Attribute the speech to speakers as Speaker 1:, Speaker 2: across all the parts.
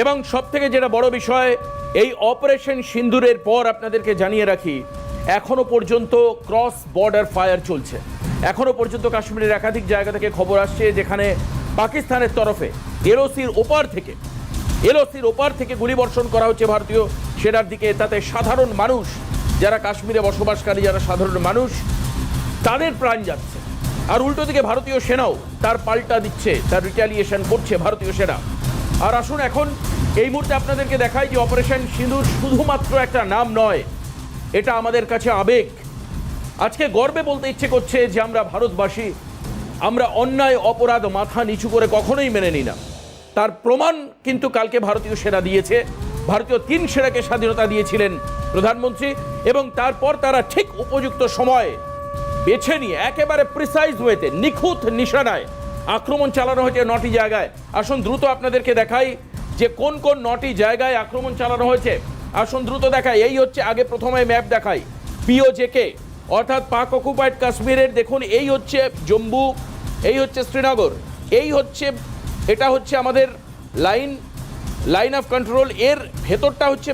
Speaker 1: এবং সবথেকে যেটা বড় বিষয়, এই অপারেশন সিন্দুরের পর আপনাদেরকে জানিয়ে রাখি, এখনো পর্যন্ত ক্রস বর্ডার ফায়ার চলছে। এখনো পর্যন্ত কাশ্মীরের একাধিক জায়গা থেকে খবর আসছে যেখানে পাকিস্তানের তরফে এলওসির ওপার থেকে গুলিবর্ষণ করা হচ্ছে ভারতীয় সেনার দিকে। তাতে সাধারণ মানুষ, যারা কাশ্মীরে বসবাসকারী যারা সাধারণ মানুষ, তাদের প্রাণ যাচ্ছে। আর উল্টো দিকে ভারতীয় সেনাও তার পাল্টা দিচ্ছে, তার রিটালিয়েশন করছে ভারতীয় সেনা। আর আসুন এখন এই মুহূর্তে আপনাদেরকে দেখাই যে অপারেশন সিঁদুর শুধুমাত্র একটা নাম নয়, এটা আমাদের কাছে আবেগ। আজকে গর্বে বলতে ইচ্ছে করছে যে আমরা ভারতবাসী, আমরা অন্যায় অপরাধ মাথা নিচু করে কখনোই মেনে নিই না। তার প্রমাণ কিন্তু কালকে ভারতীয় সেনা দিয়েছে। ভারতীয় 3 সেনাকে স্বাধীনতা দিয়েছিলেন প্রধানমন্ত্রী, এবং তারপর তারা ঠিক উপযুক্ত সময়ে বেছে নিয়ে একেবারে প্রিসাইজ ওয়েতে, নিখুঁত নিশানায় আক্রমণ চালানো হয়েছে 9টি জায়গায়। আসুন দ্রুত আপনাদেরকে দেখাই যে কোন কোন 9টি জায়গায় আক্রমণ চালানো হয়েছে। আসুন দ্রুত দেখাই। এই হচ্ছে, আগে প্রথমে ম্যাপ দেখাই, পিওজেকে অর্থাৎ পাক অকুপাইড কাশ্মীরের। দেখুন এই হচ্ছে জম্মু, এই হচ্ছে শ্রীনগর, এটা হচ্ছে আমাদের লাইন অফ কন্ট্রোল। এর ভেতরটা হচ্ছে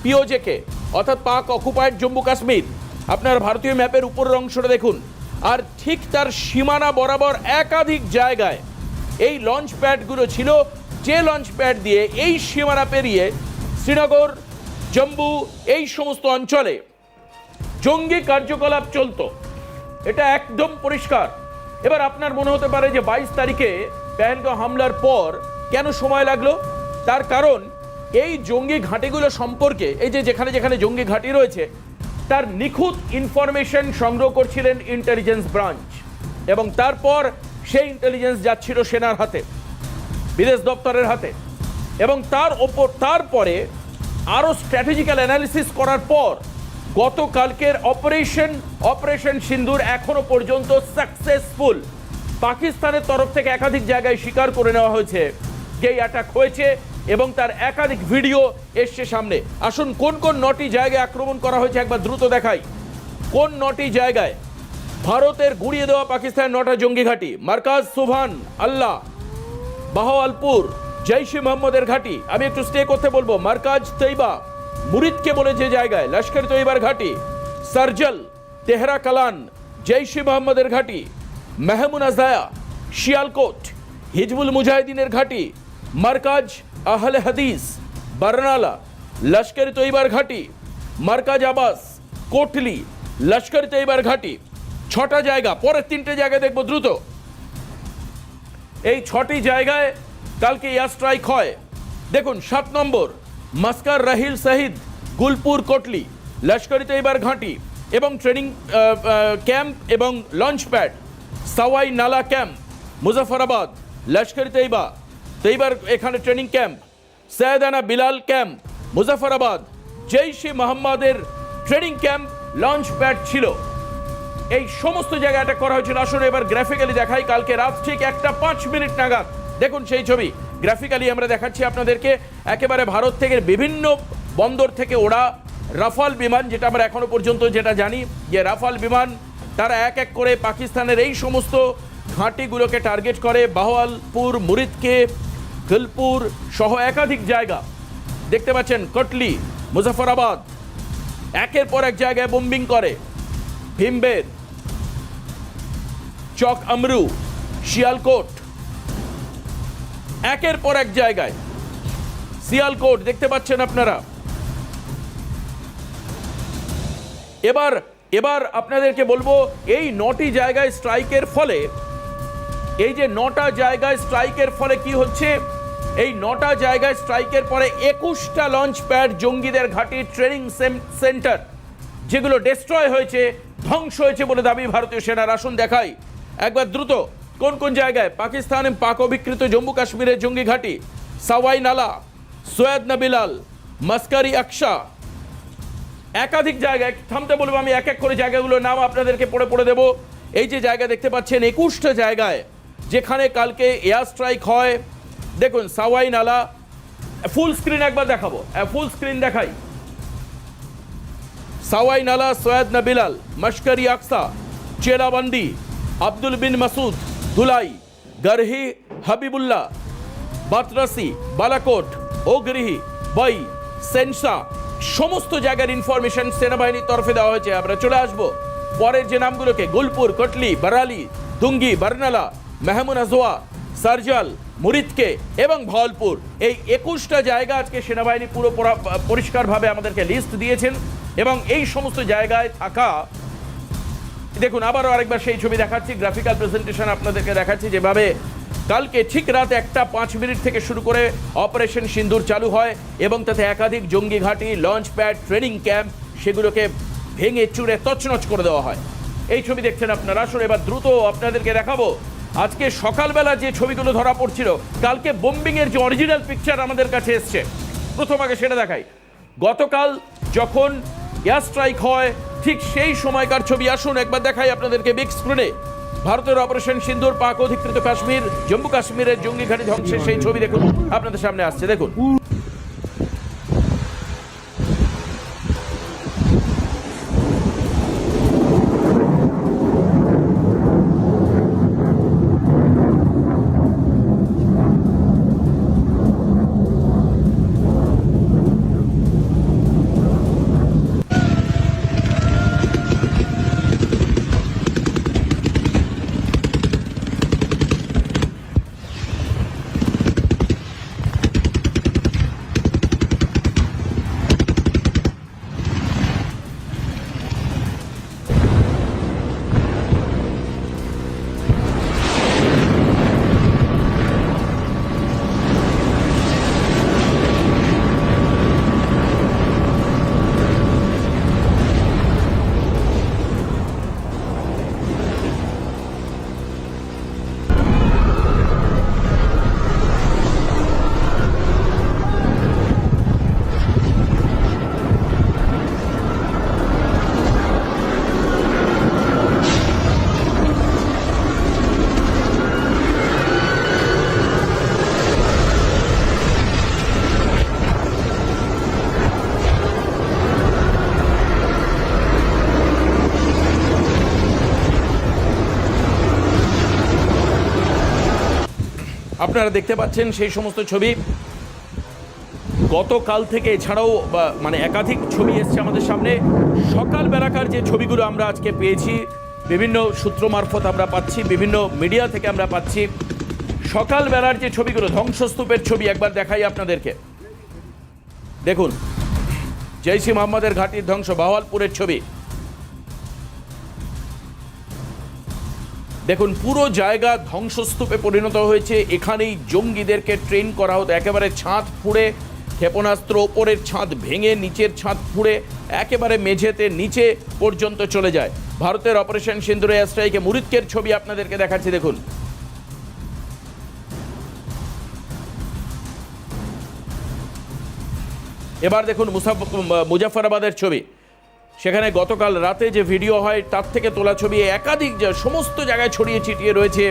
Speaker 1: পিওজেকে অর্থাৎ পাক অকুপাইড জম্মু কাশ্মীর। আপনার ভারতীয় ম্যাপের উপরের অংশটা দেখুন। আর ঠিক তার সীমানা বরাবর একাধিক জায়গায় এই লঞ্চ প্যাডগুলো ছিল, যে লঞ্চ প্যাড দিয়ে এই সীমানা পেরিয়ে শ্রীনগর, জম্মু এই সমস্ত অঞ্চলে জঙ্গি কার্যকলাপ চলত। এটা একদম পরিষ্কার। এবার আপনার মনে হতে পারে যে 22 তারিখে পেহেলগাঁও হামলার পর কেন সময় লাগলো। তার কারণ এই জঙ্গি ঘাঁটিগুলো সম্পর্কে, এই যে যেখানে যেখানে জঙ্গি ঘাঁটি রয়েছে, তার নিখুঁত ইনফরমেশন সংগ্রহ করছিলেন ইন্টেলিজেন্স ব্রাঞ্চ, এবং তারপর সেই ইন্টেলিজেন্স যাচ্ছিল সেনার হাতে, বিদেশ দপ্তরের হাতে, এবং তারপরে আরও স্ট্র্যাটেজিক্যাল অ্যানালিসিস করার পর গতকালকের অপারেশন সিন্দুর এখনো পর্যন্ত সাকসেসফুল। পাকিস্তানের তরফ থেকে একাধিক জায়গায় স্বীকার করে নেওয়া হয়েছে যে এই অ্যাটাক হয়েছে, এবং তার একাধিক ভিডিও এসছে সামনে। আসুন কোন কোন 9টি জায়গায় আক্রমণ করা হয়েছে একবার দ্রুত দেখাই। কোন 9টি জায়গায় ভারতের গুড়িয়ে দেওয়া পাকিস্তানের 9টা জঙ্গি ঘাঁটি, মার্কাজ সুবহান আল্লাহ, বাহাওয়ালপুর, জৈশ-ই মোহাম্মদের ঘাঁটি। আমি একটু স্টে করতে বলবো। মার্কাজ তৈবা, মুরিদকে বলে যে জায়গায়, লস্কর তৈবার ঘাঁটি, সার্জল, তেহরা কালান, জৈশ-ই মোহাম্মদের ঘাঁটি, মেহমুনা জায়া, শিয়ালকোট, হিজবুল মুজাহিদিনের ঘাঁটি, মার্কাজ আহলে হাদিস, বারনালা, লস্কর তৈবার ঘাঁটি, মার্কাজ আবাস, কোটলি, লস্কর তৈবার ঘাঁটি। 6টা জায়গা, পরের 3টে জায়গায় দেখবো দ্রুত। এই 6টি জায়গায় কালকে এয়ার স্ট্রাইক হয়। দেখুন 7 নম্বর মাস্কার রাহিল শহীদ, গুলপুর কোটলি, লস্কর তৈবার ঘাঁটি এবং ট্রেনিং ক্যাম্প এবং লঞ্চ প্যাড, সাওয়াই নালা ক্যাম্প, মুজফরাবাদ, লস্কর তৈবার এখানে ট্রেনিং ক্যাম্প, সৈয়দানা বিলাল ক্যাম্প, মুজফরাবাদ, জৈশ-ই মোহাম্মদের ট্রেনিং ক্যাম্প, লঞ্চ প্যাড ছিল। এই সমস্ত জায়গায় অ্যাটাক করা হয়েছিল। আসলে এবার গ্রাফিক্যালি দেখাই। কালকে রাত ঠিক 1:05 নাগাদ দেখুন সেই ছবি গ্রাফিক্যালি আমরা দেখাচ্ছি আপনাদেরকে। একেবারে ভারত থেকে বিভিন্ন বন্দর থেকে ওড়া রাফাল বিমান, যেটা আমরা এখনো পর্যন্ত যেটা জানি যে রাফাল বিমান, তারা এক এক করে পাকিস্তানের এই সমস্ত ঘাঁটিগুলোকে টার্গেট করে। বাহাওয়ালপুর, মুরিদকে, গুলপুর সহ একাধিক জায়গা দেখতে পাচ্ছেন, কটলি, মুজফরাবাদ, একের পর এক জায়গায় বোম্বিং করে। ভীমবের, চক আমরু, শিয়ালকোট, একের পর এক জায়গায়, শিয়ালকোট দেখতে পাচ্ছেন আপনারা। এবার আপনাদেরকে বলবো, এই 9টি জায়গায় স্ট্রাইকের ফলে, এই যে 9টা জায়গায় স্ট্রাইকের ফলে কি হচ্ছে, এই 9টা জায়গায় স্ট্রাইকের পরে 21টা লঞ্চ প্যাড, জঙ্গিদের ঘাঁটি, ট্রেনিং সেন্টার, যেগুলো ডেস্ট্রয় হয়েছে, ধ্বংস হয়েছে বলে দাবি ভারতীয় সেনার। আসুন দেখাই একবার দ্রুত কোন কোন জায়গায় পাকিস্তান পাক অধিকৃত জম্মু কাশ্মীরের জঙ্গি ঘাঁটি, সাওয়াই নালা, সৈয়দ নবিলাল, মাস্কারি আকশা, একাধিক জায়গায়। থামতে বলবো আমি, এক এক করে জায়গাগুলোর নাম আপনাদেরকে পড়ে দেব। এই যে জায়গা দেখতে পাচ্ছেন, 21টা জায়গায় যেখানে কালকে এয়ার স্ট্রাইক হয়। দেখুন সাওয়াই নালা, ফুল স্ক্রিন একবার দেখাবো, ফুল স্ক্রিন দেখাই। সাওয়াই নালা, সৈয়দ নবিলাল, মাস্কারি আকসা, চেরাবান্দি, আব্দুল বিন মাসুদ, ধুলাই, গরহি, হাবিবুল্লাহ, বাতরাসি, বালাকোট, ওগরিহি, বাই, সেনসা, সমস্ত জায়গার ইনফরমেশন সেনাবাহিনীর তরফে দেওয়া হয়েছে। আমরা চলে আসবো পরের যে নামগুলোকে, গুলপুর, কটলি, বারালি, দুঙ্গি, বারনালা, মেহমুন আজওয়া, সারজাল, মুরিদকে এবং ভাওয়ালপুর, এই 21টা জায়গা আজকে সেনাবাহিনী পুরো পরিষ্কারভাবে আমাদেরকে লিস্ট দিয়েছেন। এবং এই সমস্ত জায়গায় থাকা, দেখুন আবারও আরেকবার সেই ছবি দেখাচ্ছি, গ্রাফিক্যাল প্রেজেন্টেশন আপনাদেরকে দেখাচ্ছি, যেভাবে কালকে ঠিক রাত 1:05 থেকে শুরু করে অপারেশন সিন্দুর চালু হয় এবং তাতে একাধিক জঙ্গি ঘাঁটি, লঞ্চ প্যাড, ট্রেনিং ক্যাম্প, সেগুলোকে ভেঙে চুরে তছনছ করে দেওয়া হয়। এই ছবি দেখছেন আপনারা। আসুন এবার দ্রুত আপনাদেরকে দেখাবো আজকে সকালবেলা যে ছবিগুলো ধরা পড়ছিল, কালকে বোম্বিংয়ের যে অরিজিনাল পিকচার আমাদের কাছে এসছে, প্রথম আগে সেটা দেখাই। গতকাল যখন এয়ার স্ট্রাইক হয় ঠিক সেই সময়কার ছবি আসুন একবার দেখাই আপনাদেরকে বিগ স্ক্রিনে। ভারতের অপারেশন সিন্দুর, পাক অধিকৃত কাশ্মীর, জম্মু কাশ্মীরের জঙ্গি ঘাঁটি ধ্বংসের সেই ছবি দেখুন আপনাদের সামনে আসছে, দেখুন। আপনারা দেখতে পাচ্ছেন সেই সমস্ত ছবি গতকাল থেকে, এছাড়াও মানে একাধিক ছবি এসছে আমাদের সামনে। সকাল বেলাকার যে ছবিগুলো আমরা আজকে পেয়েছি, বিভিন্ন সূত্র মারফত আমরা পাচ্ছি, বিভিন্ন মিডিয়া থেকে আমরা পাচ্ছি, সকাল বেলার যে ছবিগুলো, ধ্বংসস্তূপের ছবি একবার দেখাই আপনাদেরকে। দেখুন, জৈশ ই মোহাম্মদের ঘাঁটির ধ্বংস, বাহাওয়ালপুরের ছবি দেখুন, পুরো জায়গা ধ্বংসস্তূপে পরিণত হয়েছে। এখানেই জঙ্গিদেরকে ট্রেন করা হতো, একেবারে ছাদ ফুঁড়ে, ক্ষেপণাস্ত্র ওপরের ছাদ ভেঙে নিচের ছাদ ফুঁড়ে একেবারে মেঝেতে নিচে পর্যন্ত চলে যায়। ভারতের অপারেশন সিন্দুর এয়ার স্ট্রাইকে মুরিদকের ছবি আপনাদেরকে দেখাচ্ছি, দেখুন। এবার দেখুন মুজাফফরাবাদের ছবি, সেখানে গতকাল রাতে যে ভিডিও হয় তার থেকে তোলা ছবি, একাধিক সমস্ত জায়গায় ছড়িয়ে ছিটিয়ে রয়েছে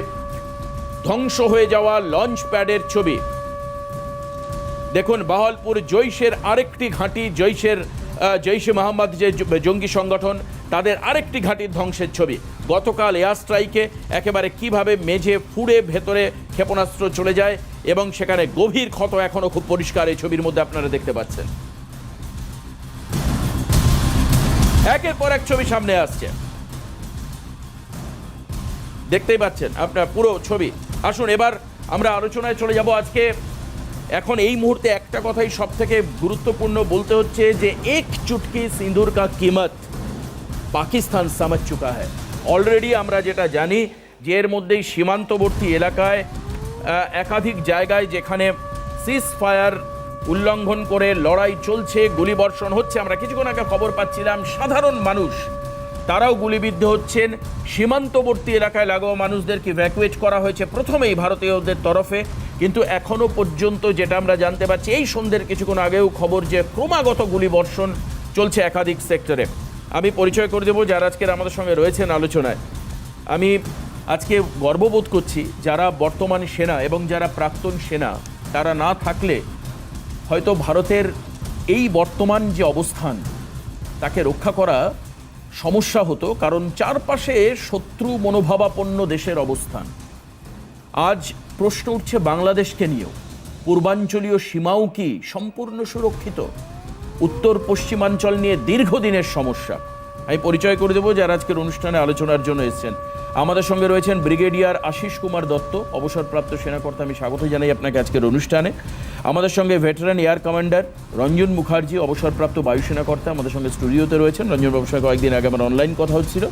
Speaker 1: ধ্বংস হয়ে যাওয়া লঞ্চ প্যাডের ছবি। দেখুন, বাহাওয়ালপুর জৈশের আরেকটি ঘাঁটি, জৈশ ই মোহাম্মদ যে জঙ্গি সংগঠন, তাদের আরেকটি ঘাঁটির ধ্বংসের ছবি। গতকাল এয়ার স্ট্রাইকে একেবারে কিভাবে মেঝে ফুঁড়ে ভেতরে ক্ষেপণাস্ত্র চলে যায় এবং সেখানে গভীর ক্ষত এখনো খুব পরিষ্কার এই ছবির মধ্যে আপনারা দেখতে পাচ্ছেন। একের পর এক ছবি সামনে আসছে, দেখতেই পাচ্ছেন আপনার পুরো ছবি। আসুন এবার আমরা আলোচনায় চলে যাব। আজকে এখন এই মুহূর্তে একটা কথাই সব থেকে গুরুত্বপূর্ণ বলতে হচ্ছে যে এক চুটকি সিঁদুর কা কিমত পাকিস্তান সমঝ চুকা হ্যায়। অলরেডি আমরা যেটা জানি যে এর মধ্যেই সীমান্তবর্তী এলাকায় একাধিক জায়গায় যেখানে সিজ ফায়ার উল্লঙ্ঘন করে লড়াই চলছে, গুলিবর্ষণ হচ্ছে। আমরা কিছুক্ষণ আগে খবর পাচ্ছিলাম সাধারণ মানুষ তারাও গুলিবিদ্ধ হচ্ছেন। সীমান্তবর্তী এলাকায় লাগোয়া মানুষদেরকে ইভ্যাকুয়েট করা হয়েছে প্রথমেই ভারতীয়দের তরফে, কিন্তু এখনো পর্যন্ত যেটা আমরা জানতে পারছি এই সন্ধ্যের কিছুক্ষণ আগেও খবর যে ক্রমাগত গুলিবর্ষণ চলছে একাধিক সেক্টরে। আমি পরিচয় করে দেবো যারা আজকের আমাদের সঙ্গে রয়েছেন আলোচনায়। আমি আজকে গর্ববোধ করছি যারা বর্তমান সেনা এবং যারা প্রাক্তন সেনা, তারা না থাকলে হয়তো ভারতের এই বর্তমান যে অবস্থান তাকে রক্ষা করা সমস্যা হতো, কারণ চারপাশে শত্রু মনোভাবাপন্ন দেশের অবস্থান। আজ প্রশ্ন উঠছে বাংলাদেশকে নিয়েও। পূর্বাঞ্চলীয় সীমাও কি সম্পূর্ণ সুরক্ষিত? উত্তর পশ্চিমাঞ্চল নিয়ে দীর্ঘদিনের সমস্যা। আমি পরিচয় করে দেবো যারা আজকের অনুষ্ঠানে আলোচনার জন্য এসেছেন। আমাদের সঙ্গে রয়েছেন ব্রিগেডিয়ার আশিস কুমার দত্ত, অবসরপ্রাপ্ত সেনাকর্তা। আমি স্বাগত জানাই আপনাকে আজকের অনুষ্ঠানে। আমাদের সঙ্গে veteran air commander Ranjan Mukherjee, অবসরপ্রাপ্ত বায়ুসেনা কর্তা, আমাদের সঙ্গে স্টুডিওতে রয়েছেন। রঞ্জন বাবুর সঙ্গে কয়েকদিন আগে আমার অনলাইন কথা হচ্ছিল।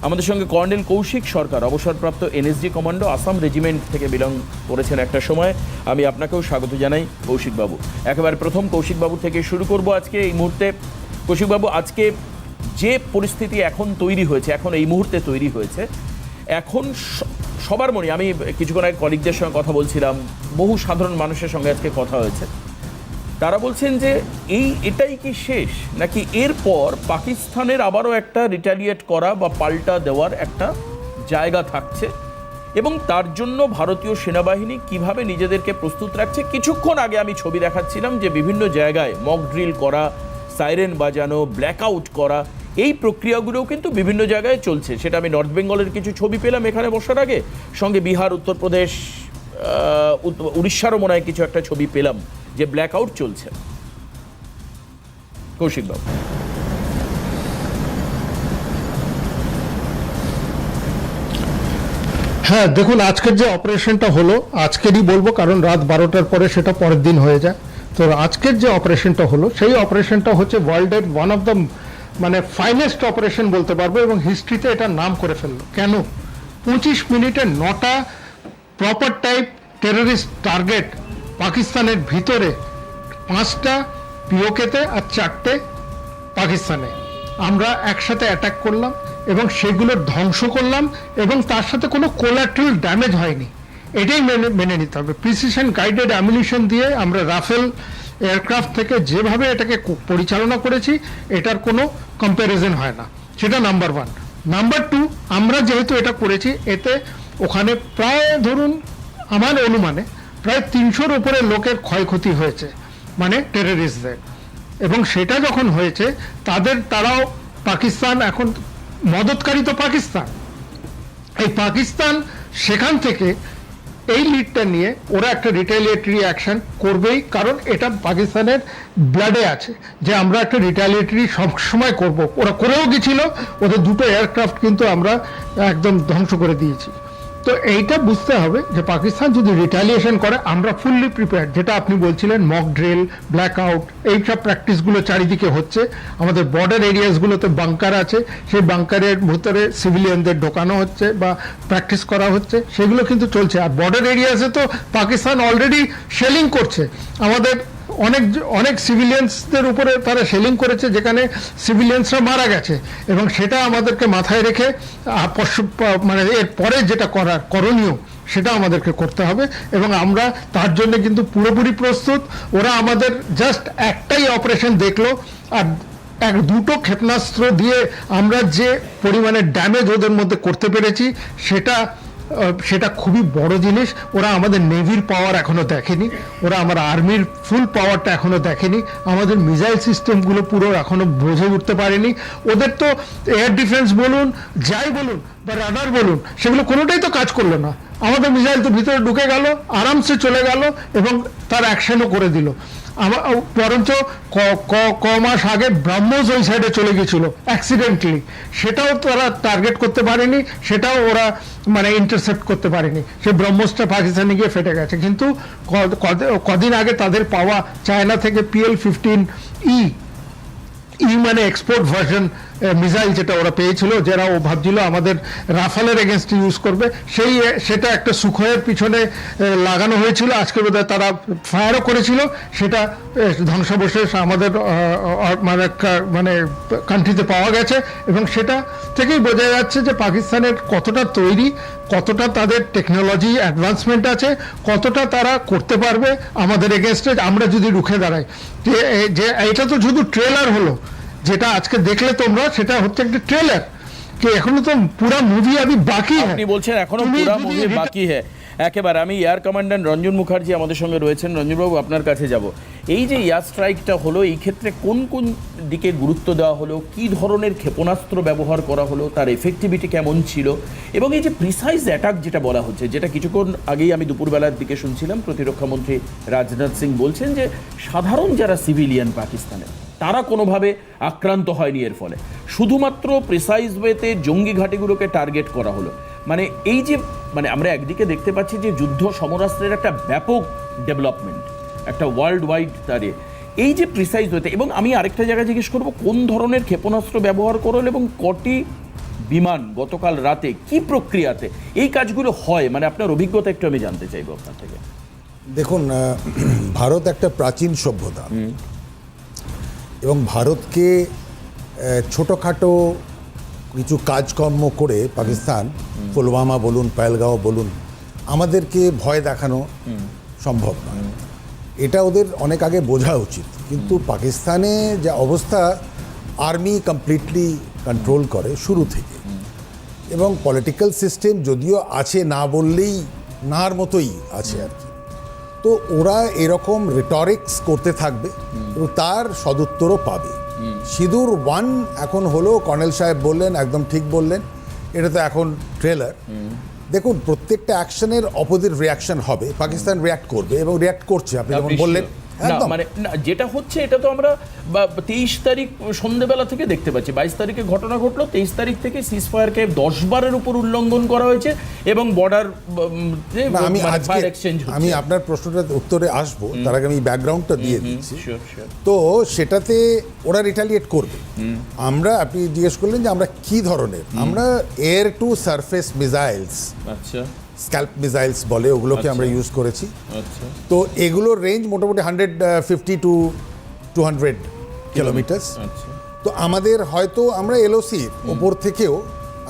Speaker 1: আমাদের সঙ্গে কর্নেল কৌশিক সরকার, অবসরপ্রাপ্ত এনএসজি কমান্ডো, আসাম রেজিমেন্ট থেকে বিলং করেছেন একটা সময়। আমি আপনাকেও স্বাগত জানাই কৌশিকবাবু। একেবারে প্রথম কৌশিকবাবু থেকে শুরু করব আজকে এই মুহূর্তে। কৌশিকবাবু, আজকে যে পরিস্থিতি এখন তৈরি হয়েছে, এখন এই মুহূর্তে তৈরি হয়েছে, এখন সবার মনে, আমি কিছুক্ষণ আগে কলিগদের সঙ্গে কথা বলছিলাম, বহু সাধারণ মানুষের সঙ্গে আজকে কথা হয়েছে, তারা বলছেন যে এটাই কি শেষ, নাকি এরপর পাকিস্তানের আবারও একটা রিটালিয়েট করা বা পাল্টা দেওয়ার একটা জায়গা থাকছে, এবং তার জন্য ভারতীয় সেনাবাহিনী কিভাবে নিজেদেরকে প্রস্তুত রাখছে। কিছুক্ষণ আগে আমি ছবি দেখাচ্ছিলাম যে বিভিন্ন জায়গায় মক ড্রিল করা, সাইরেন বাজানো, ব্ল্যাকআউট করা, এই প্রক্রিয়াগুলোও কিন্তু বিভিন্ন জায়গায় চলছে। সেটা আমি নর্থ বেঙ্গলের কিছু ছবি পেলাম এখানে বসার আগে, সঙ্গে বিহার, উত্তরপ্রদেশ, উড়িষ্যারও মনে হয় কিছু একটা ছবি পেলাম যে ব্ল্যাকআউট চলছে। কৌশিকবাবু।
Speaker 2: হ্যাঁ, দেখুন, আজকের যে অপারেশনটা হলো, আজকেরই বলবো কারণ রাত 12টার পরে সেটা পরের দিন হয়ে যায়। তো আজকের যে অপারেশনটা হলো, সেই অপারেশনটা হচ্ছে ওয়ার্ল্ডের one of the finest operation বলতে পারবো, এবং হিস্ট্রিতে এটা নাম করে ফেললো। কেন? 25 মিনিটে 9টা প্রপার টাইপ টেররিস্ট টার্গেট পাকিস্তানের ভিতরে, 5টা পিওকেতে আর 4টে পাকিস্তানে, আমরা একসাথে অ্যাটাক করলাম এবং সেগুলো ধ্বংস করলাম, এবং তার সাথে কোনো কোলাট্রাল ড্যামেজ হয়নি। এটাই মেনে নিতে হবে। প্রিসিশন গাইডেড অ্যামিউনিশন দিয়ে আমরা রাফেল এয়ারক্রাফট থেকে যেভাবে এটাকে পরিচালনা করেছি, এটার কোনো কম্প্যারিজন হয় না। সেটা নাম্বার 1। নাম্বার 2, আমরা যেহেতু এটা করেছি, এতে ওখানে প্রায় ধরুন আমার অনুমানে প্রায় 300-র উপরে লোকের ক্ষয়ক্ষতি হয়েছে, মানে টেররিস্টদের। এবং সেটা যখন হয়েছে, তারাও পাকিস্তান, এখন মদতকারী তো পাকিস্তান, এই পাকিস্তান সেখান থেকে এই লিডটা নিয়ে ওরা একটা রিটালিয়েটরি অ্যাকশন করবেই, কারণ এটা পাকিস্তানের ব্লাডে আছে যে আমরা একটা রিটালিয়েটরি সবসময় করব। ওরা করেও গেছিল, ওদের 2টো এয়ারক্রাফট কিন্তু আমরা একদম ধ্বংস করে দিয়েছি। তো এইটা বুঝতে হবে যে পাকিস্তান যদি রিটালিয়েশন করে, আমরা ফুললি প্রিপেয়ার্ড। যেটা আপনি বলছিলেন, মক ড্রিল, ব্ল্যাকআউট, এইসব প্র্যাকটিসগুলো চারিদিকে হচ্ছে। আমাদের বর্ডার এরিয়াসগুলোতে বাংকার আছে, সেই বাংকারের ভিতরে সিভিলিয়ানদের ঢোকানো হচ্ছে বা প্র্যাকটিস করা হচ্ছে, সেগুলো কিন্তু চলছে। আর বর্ডার এরিয়াসে তো পাকিস্তান অলরেডি শেলিং করছে। আমাদের অনেক সিভিলিয়ানসদের উপরে তারা শেলিং করেছে, যেখানে সিভিলিয়ানসরা মারা গেছে, এবং সেটা আমাদেরকে মাথায় রেখে মানে এর পরে যেটা করণীয় সেটা আমাদেরকে করতে হবে, এবং আমরা তার জন্য কিন্তু পুরোপুরি প্রস্তুত। ওরা আমাদের জাস্ট একটাই অপারেশন দেখলো, আর 2টো ক্ষেপণাস্ত্র দিয়ে আমরা যে পরিমাণে ড্যামেজ ওদের মধ্যে করতে পেরেছি, সেটা খুবই বড় জিনিস। ওরা আমাদের নেভির পাওয়ার এখনো দেখেনি, ওরা আমার আর্মির ফুল পাওয়ারটা এখনো দেখেনি, আমাদের মিসাইল সিস্টেমগুলো পুরো এখনো বুঝে উঠতে পারেনি। ওদের তো এয়ার ডিফেন্স বলুন, যাই বলুন, বা রাডার বলুন, সেগুলো কোনোটাই তো কাজ করলো না। আমাদের মিসাইল তো ভিতরে ঢুকে গেল, আরামসে চলে গেল, এবং তার অ্যাকশনও করে দিল। বরঞ্চ ক মাস আগে ব্রহ্মোস ওই সাইডে চলে গেছিল অ্যাক্সিডেন্টলি, সেটাও তারা টার্গেট করতে পারেনি, সেটাও ওরা মানে ইন্টারসেপ্ট করতে পারেনি। সেই ব্রহ্মোসটা পাকিস্তানে গিয়ে ফেটে গেছে। কিন্তু কদিন আগে তাদের পাওয়া চায়না থেকে PL-15E মানে এক্সপোর্ট ভার্সন মিসাইল, যেটা ওরা পেয়েছিল, যারা ও ভাবছিল আমাদের রাফালের এগেনস্টে ইউজ করবে, সেটা একটা সুখয়ের পিছনে লাগানো হয়েছিল। আজকে বোধহয় তারা ফায়ারও করেছিল, সেটা ধ্বংসাবশেষ আমাদের মানে কান্ট্রিতে পাওয়া গেছে, এবং সেটা থেকেই বোঝা যাচ্ছে যে পাকিস্তানের কতটা তৈরি, কতটা তাদের টেকনোলজি অ্যাডভান্সমেন্ট আছে, কতটা তারা করতে পারবে আমাদের এগেনস্টে, আমরা যদি রুখে দাঁড়াই। যে এটা তো শুধু ট্রেলার হলো, যেটা আজকে দেখলে তোমরা, সেটা হচ্ছে একটা ট্রেলার, কি এখনো তো পুরো মুভি আবি বাকি।
Speaker 1: আপনি বলছেন এখনো পুরো মুভি বাকি হ্যাঁ। একেবারে আমি এয়ার কমান্ড্যান্ট রঞ্জন মুখার্জি আমাদের সঙ্গে রয়েছেন। রঞ্জনবাবু, আপনার কাছে যাব। এই যে এয়ার স্ট্রাইকটা হলো, এই ক্ষেত্রে কোন কোন দিকে গুরুত্ব দেওয়া হলো, কী ধরনের ক্ষেপণাস্ত্র ব্যবহার করা হলো, তার এফেক্টিভিটি কেমন ছিল, এবং এই যে প্রিসাইজ অ্যাটাক যেটা বলা হচ্ছে, যেটা কিছুক্ষণ আগেই আমি দুপুরবেলার দিকে শুনছিলাম প্রতিরক্ষামন্ত্রী রাজনাথ সিং বলছেন যে সাধারণ যারা সিভিলিয়ান পাকিস্তানের তারা কোনোভাবে আক্রান্ত হয়নি এর ফলে, শুধুমাত্র প্রিসাইজ ওয়েতে জঙ্গি ঘাঁটিগুলোকে টার্গেট করা হলো। মানে এই যে আমরা একদিকে দেখতে পাচ্ছি যে যুদ্ধ সমরাস্ত্রের একটা ব্যাপক ডেভেলপমেন্ট, একটা ওয়ার্ল্ড ওয়াইড তারে এই যে প্রিসাইজ ওয়েতে, এবং আমি আরেকটা জায়গায় জিজ্ঞেস করবো কোন ধরনের ক্ষেপণাস্ত্র ব্যবহার করল এবং কটি বিমান গতকাল রাতে কি প্রক্রিয়াতে এই কাজগুলো হয়, আপনার অভিজ্ঞতা একটু আমি জানতে চাইবো আপনার থেকে।
Speaker 3: দেখুন, ভারত একটা প্রাচীন সভ্যতা এবং ভারতকে ছোটোখাটো কিছু কাজকর্ম করে পাকিস্তান, পুলওয়ামা বলুন, পেহেলগাঁও বলুন, আমাদেরকে ভয় দেখানো সম্ভব নয়। এটা ওদের অনেক আগে বোঝা উচিত। কিন্তু পাকিস্তানে যা অবস্থা, আর্মি কমপ্লিটলি কন্ট্রোল করে শুরু থেকে, এবং পলিটিক্যাল সিস্টেম যদিও আছে না বললেই নার মতোই আছে আর কি। তো ওরা এরকম রিটরিক্স করতে থাকবে এবং তার সদুত্তরও পাবে। সিঁদুর 1 এখন হলো, কর্নেল সাহেব বললেন, একদম ঠিক বললেন, এটা তো এখন ট্রেলার। দেখুন, প্রত্যেকটা অ্যাকশনের অপোজিট রিয়াকশন হবে, পাকিস্তান রিয়াক্ট করবে এবং রিয়াক্ট করছে, আপনি যেমন বললেন।
Speaker 1: যেটা হচ্ছে এটা তো আমরা 23 তারিখ সন্ধ্যেবেলা থেকে দেখতে পাচ্ছি। 22 তারিখে ঘটনা ঘটলো, 23 তারিখ থেকে সিজফায়ারকে 10 বারের উপর উল্লঙ্ঘন করা হয়েছে এবং বর্ডার
Speaker 3: আমি আপনার প্রশ্নটার উত্তরে আসবো, তার আগে আমি ব্যাকগ্রাউন্ডটা দিয়ে দিচ্ছি। তো সেটাতে ওরা রিটালিয়েট করবে। আপনি জিজ্ঞেস করলেন যে আমরা কি ধরনের, আমরা এয়ার টু সারফেস মিসাইলস,
Speaker 1: আচ্ছা,
Speaker 3: স্ক্যাল্প মিসাইলস বলে, ওগুলোকে আমরা ইউজ করেছি। তো এগুলোর রেঞ্জ মোটামুটি 150 to 200 কিলোমিটার্স। তো আমাদের হয়তো আমরা এলওসির ওপর থেকেও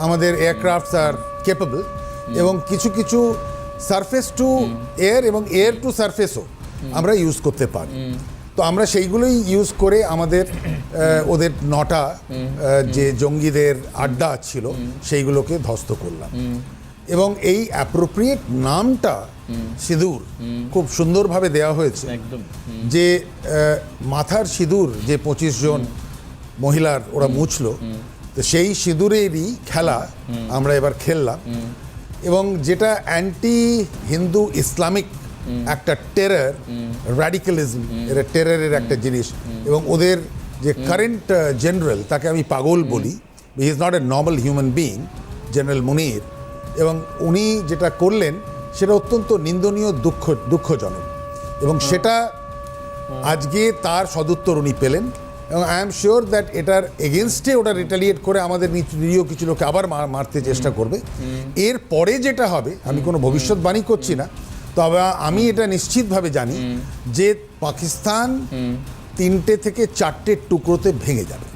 Speaker 3: আমাদের এয়ারক্রাফটস আর কেপেবল, এবং কিছু কিছু সারফেস টু এয়ার এবং এয়ার টু সারফেসও আমরা ইউজ করতে পারি। তো আমরা সেইগুলোই ইউজ করে আমাদের ওদের 9টা যে জঙ্গিদের আড্ডা ছিল সেইগুলোকে ধ্বস্ত করলাম। এবং এই অ্যাপ্রোপ্রিয়েট নামটা সিঁদুর খুব সুন্দরভাবে দেওয়া হয়েছে, যে মাথার সিঁদুর যে 25 জন মহিলার ওরা মুছলো, তো সেই সিঁদুরেরই খেলা আমরা এবার খেললাম। এবং যেটা অ্যান্টি হিন্দু ইসলামিক একটা টেরর, র্যাডিক্যালিজম, এর টেররের একটা জিনিস। এবং ওদের যে কারেন্ট জেনারেল, তাকে আমি পাগল বলি, he is not a normal human being, general Munir. এবং উনি যেটা করলেন সেটা অত্যন্ত নিন্দনীয়, দুঃখজনক, এবং সেটা আজকে তার সদুত্তর উনি পেলেন। এবং আই এম শিওর দ্যাট এটার এগেনস্টে ওটা রিটালিয়েট করে আমাদের নিরীহ কিছু লোকে আবার মারতে চেষ্টা করবে। এর পরে যেটা হবে, আমি কোনো ভবিষ্যৎবাণী করছি না, তবে আমি এটা নিশ্চিতভাবে জানি যে পাকিস্তান 3টে থেকে 4টে টুকরোতে ভেঙে যাবে।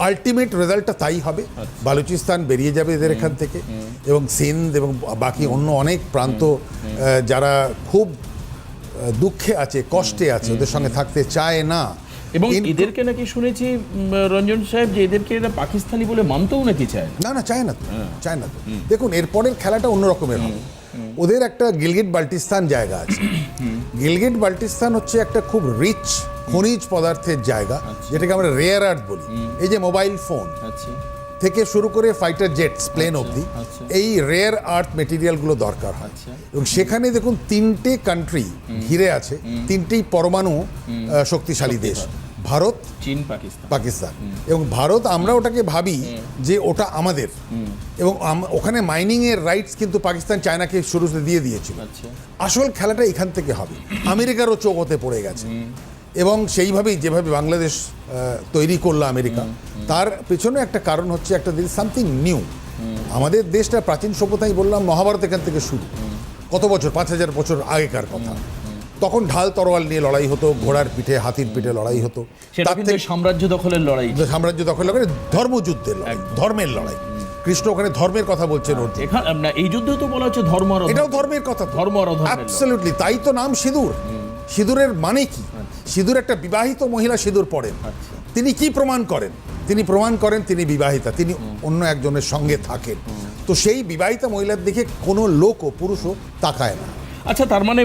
Speaker 3: আলটিমেট রেজাল্টটা তাই হবে। বালুচিস্তান বেরিয়ে যাবে এদের এখান থেকে, এবং সিন্ধ এবং বাকি অন্য অনেক প্রান্ত যারা খুব দুঃখে আছে, কষ্টে আছে, ওদের সঙ্গে থাকতে চায় না।
Speaker 1: এবং এদেরকে নাকি শুনেছি রঞ্জন সাহেব যে এদেরকে এরা পাকিস্তানি বলে মানতেও নাকি চায় না।
Speaker 3: না, চায় না তো, চায় না তো। দেখুন, এরপরের খেলাটা অন্য রকমের হবে। ওদের একটা গিলগিট বাল্টিস্তান জায়গা আছে। গিলগিট বাল্টিস্তান হচ্ছে একটা খুব রিচ খনিজ পদার্থের জায়গা, যেটাকে আমরা রেয়ার আর্থ বলি। এই যে মোবাইল ফোন থেকে শুরু করে ফাইটার জেটস, প্লেন অবধি এই রেয়ার আর্থ মেটেরিয়ালগুলো দরকার হয়। এবং সেখানে দেখুন 3টে কান্ট্রি ঘিরে আছে, 3টেই পরমাণু শক্তিশালী দেশ, ভারত,
Speaker 1: চীন,
Speaker 3: পাকিস্তান। এবং ভারত, আমরা ওটাকে ভাবি যে ওটা আমাদের, এবং ওখানে মাইনিং এর রাইটস কিন্তু পাকিস্তান চায়নাকে শুরুতে দিয়ে দিয়েছিল। আসল খেলাটা এখান থেকে হবে। আমেরিকারও চোখ হতে পড়ে গেছে, এবং সেইভাবেই যেভাবে বাংলাদেশ তৈরি করলো আমেরিকা, তার পেছনে একটা কারণ হচ্ছে একটা সামথিং নিউ। আমাদের দেশটা প্রাচীন সভ্যতাই বললাম, মহাভারত এখান থেকে শুরু। কত বছর, 5000 বছর আগেকার কথা। তখন ঢাল তরোয়াল নিয়ে লড়াই হতো, ঘোড়ার পিঠে, হাতির পিঠে লড়াই হতো।
Speaker 1: তার থেকে সাম্রাজ্য দখলের লড়াই,
Speaker 3: ধর্মযুদ্ধের লড়াই, ধর্মের লড়াই। কৃষ্ণ ওখানে ধর্মের কথা বলছেন।
Speaker 1: এই যুদ্ধে তো বলা হচ্ছে ধর্ম,
Speaker 3: এটাও ধর্মের কথা,
Speaker 1: ধর্ম,
Speaker 3: অ্যাবসলিউটলি। তাই তো নাম সিঁদুর। সিঁদুরের মানে কি? সিঁদুর, একটা বিবাহিত মহিলা সিঁদুর পরেন, তিনি কি প্রমাণ করেন? তিনি প্রমাণ করেন তিনি বিবাহিতা, তিনি অন্য একজনের সঙ্গে থাকেন। তো সেই বিবাহিতা মহিলার দিকে কোনো লোকও পুরুষও তাকায় না।
Speaker 1: আচ্ছা, তার মানে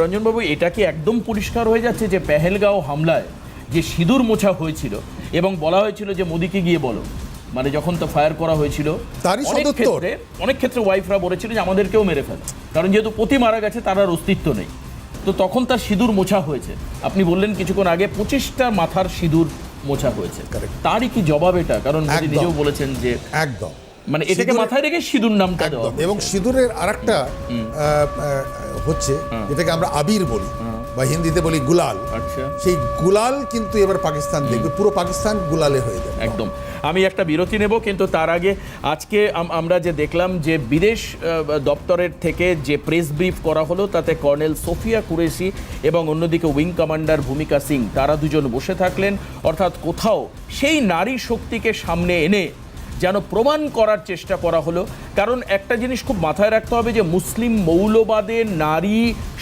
Speaker 1: রঞ্জনবাবু, এটা কি একদম পরিষ্কার হয়ে যাচ্ছে যে পেহেলগাঁও হামলায় যে সিঁদুর মোছা হয়েছিল এবং বলা হয়েছিল যে মোদিকে গিয়ে বলো, মানে যখন তো ফায়ার করা হয়েছিল
Speaker 3: তারই সদুত্তর।
Speaker 1: অনেক ক্ষেত্রে ওয়াইফরা বলেছিল যে আমাদেরকেও মেরে ফেল, কারণ যেহেতু পতি মারা গেছে তার আর অস্তিত্ব নেই, তো তখন তার সিঁদুর মোছা হয়েছে। আপনি বললেন কিছুক্ষণ আগে 25টা মাথার সিঁদুর মোছা হয়েছে,
Speaker 3: Correct.
Speaker 1: তারই কি জবাব এটা? কারণ মোদি
Speaker 3: একদম।
Speaker 1: নিজেও বলেছেন যে
Speaker 3: একদম,
Speaker 1: মানে এটাকে
Speaker 3: সিঁদুরের-
Speaker 1: মাথায় রেখে সিঁদুর নামটা দেওয়া
Speaker 3: একদম। এবং সিঁদুরের আরেকটা হচ্ছে যেটাকে আমরা আবির বলি বা হিন্দিতে বলি গুলাল।
Speaker 1: আচ্ছা,
Speaker 3: সেই গুলাল কিন্তু এবার পাকিস্তান দেখবে, পুরো পাকিস্তান গুলালে হয়ে যাবে।
Speaker 1: একদম। আমি একটা বিরতি নেব, কিন্তু তার আগে আজকে আমরা যে দেখলাম যে বিদেশ দপ্তরের থেকে যে প্রেস ব্রিফ করা হলো, তাতে কর্নেল সোফিয়া কুরেশি এবং অন্যদিকে উইং কমান্ডার ভূমিকা সিং, তারা দুজন বসে থাকলেন। অর্থাৎ কোথাও সেই নারী শক্তিকে সামনে এনে যেন প্রমাণ করার চেষ্টা করা হলো। কারণ একটা জিনিস খুব মাথায় রাখতে হবে যে মুসলিম মৌলবাদের নারী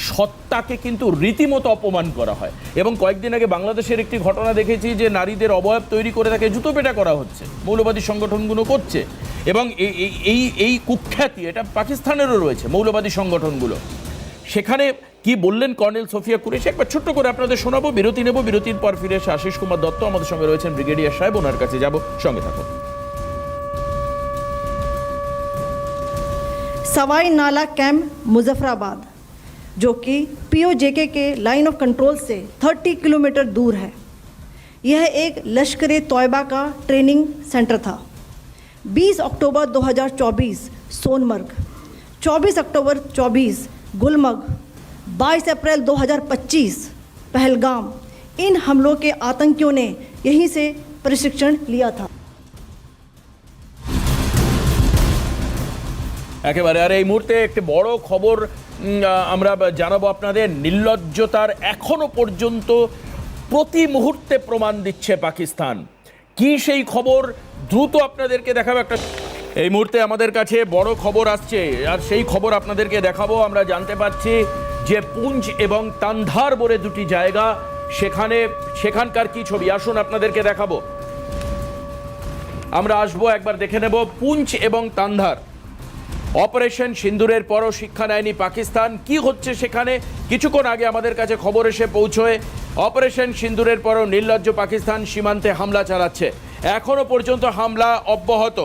Speaker 1: সত্তাকে কিন্তু রীতিমতো অপমান করা হয়। এবং কয়েকদিন আগে বাংলাদেশের একটি ঘটনা দেখেছি যে নারীদের অবয়ব তৈরি করে তাকে জুতো পেটা করা হচ্ছে, মৌলবাদী সংগঠনগুলো করছে। এবং এই কুখ্যাতি এটা পাকিস্তানেরও রয়েছে, মৌলবাদী সংগঠনগুলো। সেখানে কি বললেন কর্নেল সোফিয়া কুরেশি, একবার ছোট্ট করে আপনাদের শোনাবো, বিরতি নেব। বিরতির পর ফিরে এসে আশিস কুমার দত্ত আমাদের সঙ্গে রয়েছেন, ব্রিগেডিয়ার সাহেব, ওনার কাছে যাব, সঙ্গে থাকুন।
Speaker 4: सवाई नाला कैंप मुजफ्फराबाद, जो कि पीओजेके के लाइन ऑफ कंट्रोल से 30 किलोमीटर दूर है। यह एक लश्कर तौयबा का ट्रेनिंग सेंटर था। 20 अक्टूबर 2024 सोनमर्ग, 24 अक्टूबर 24 गुलमर्ग, 22 अप्रैल 2025 पहलगाम, इन हमलों के आतंकियों ने यहीं से प्रशिक्षण लिया था।
Speaker 1: একেবারে। আর এই মুহূর্তে একটি বড় খবর আমরা জানাবো আপনাদের। নির্লজ্জতার এখনো পর্যন্ত প্রতি মুহূর্তে প্রমাণ দিচ্ছে পাকিস্তান। কি সেই খবর দ্রুত আপনাদেরকে দেখাবো। একটা এই মুহূর্তে আমাদের কাছে বড় খবর আসছে, আর সেই খবর আপনাদেরকে দেখাবো। আমরা জানতে পারছি যে পুঞ্চ এবং তান্ধার বলে দুটি জায়গা, সেখানকার কি ছবি আসুন আপনাদেরকে দেখাবো। আমরা আসবো, একবার দেখে নেব পুঞ্চ এবং তান্ধার। অপারেশন সিন্দুরের পরও শিক্ষা নেয়নি পাকিস্তান। কি হচ্ছে সেখানে? কিছুক্ষণ আগে আমাদের কাছে খবর এসে পৌঁছয় অপারেশন সিন্দুরের পরও নির্লজ্জ পাকিস্তান সীমান্তে হামলা চালাচ্ছে। এখনো পর্যন্ত হামলা অব্যাহত।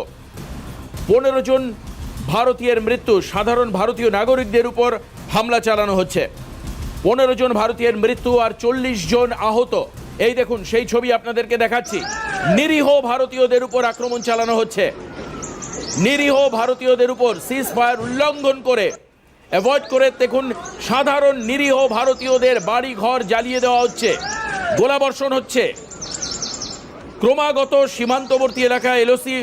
Speaker 1: 15 জন ভারতীয়ের মৃত্যু, সাধারণ ভারতীয় নাগরিকদের উপর হামলা চালানো হচ্ছে। 15 জন ভারতীয়ের মৃত্যু আর 40 জন আহত। এই দেখুন সেই ছবি আপনাদেরকে দেখাচ্ছি। নিরীহ ভারতীয়দের উপর আক্রমণ চালানো হচ্ছে। নিরীহ ভারতীয়দের উপর সিজ ফায়ার উল্লঙ্ঘন করে, অ্যাভয়েড করে দেখুন সাধারণ নিরীহ ভারতীয়দের বাড়ি ঘর জ্বালিয়ে দেওয়া হচ্ছে, গোলাবর্ষণ হচ্ছে। ক্রমাগত সীমান্তবর্তী এলাকায় এলওসি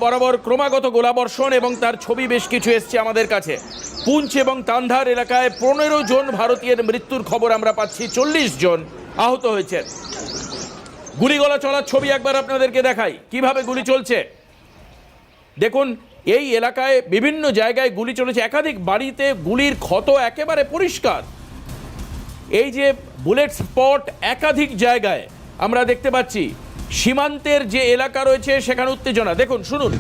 Speaker 1: বরাবর ক্রমাগত গোলাবর্ষণ, এবং তার ছবি বেশ কিছু এসছে আমাদের কাছে। পুঞ্চ এবং তান্ধার এলাকায় 15 জন ভারতীয়ের মৃত্যুর খবর আমরা পাচ্ছি, 40 জন আহত হয়েছেন। গুলিগোলা চলার ছবি একবার আপনাদেরকে দেখাই, কিভাবে গুলি চলছে। দেখুন এই এলাকায় বিভিন্ন জায়গায় গুলি চলেছে, একাধিক বাড়িতে গুলির ক্ষত একেবারে পরিষ্কার। এই যে বুলেট স্পট একাধিক জায়গায় আমরা দেখতে পাচ্ছি। সীমান্তের যে এলাকা রয়েছে সেখানে উত্তেজনা, দেখুন, শুনুন।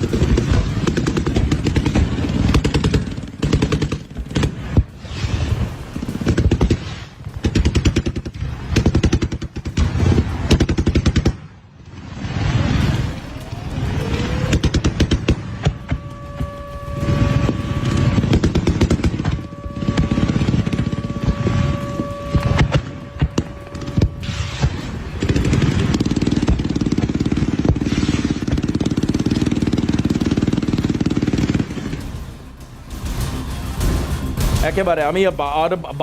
Speaker 1: একেবারে আমি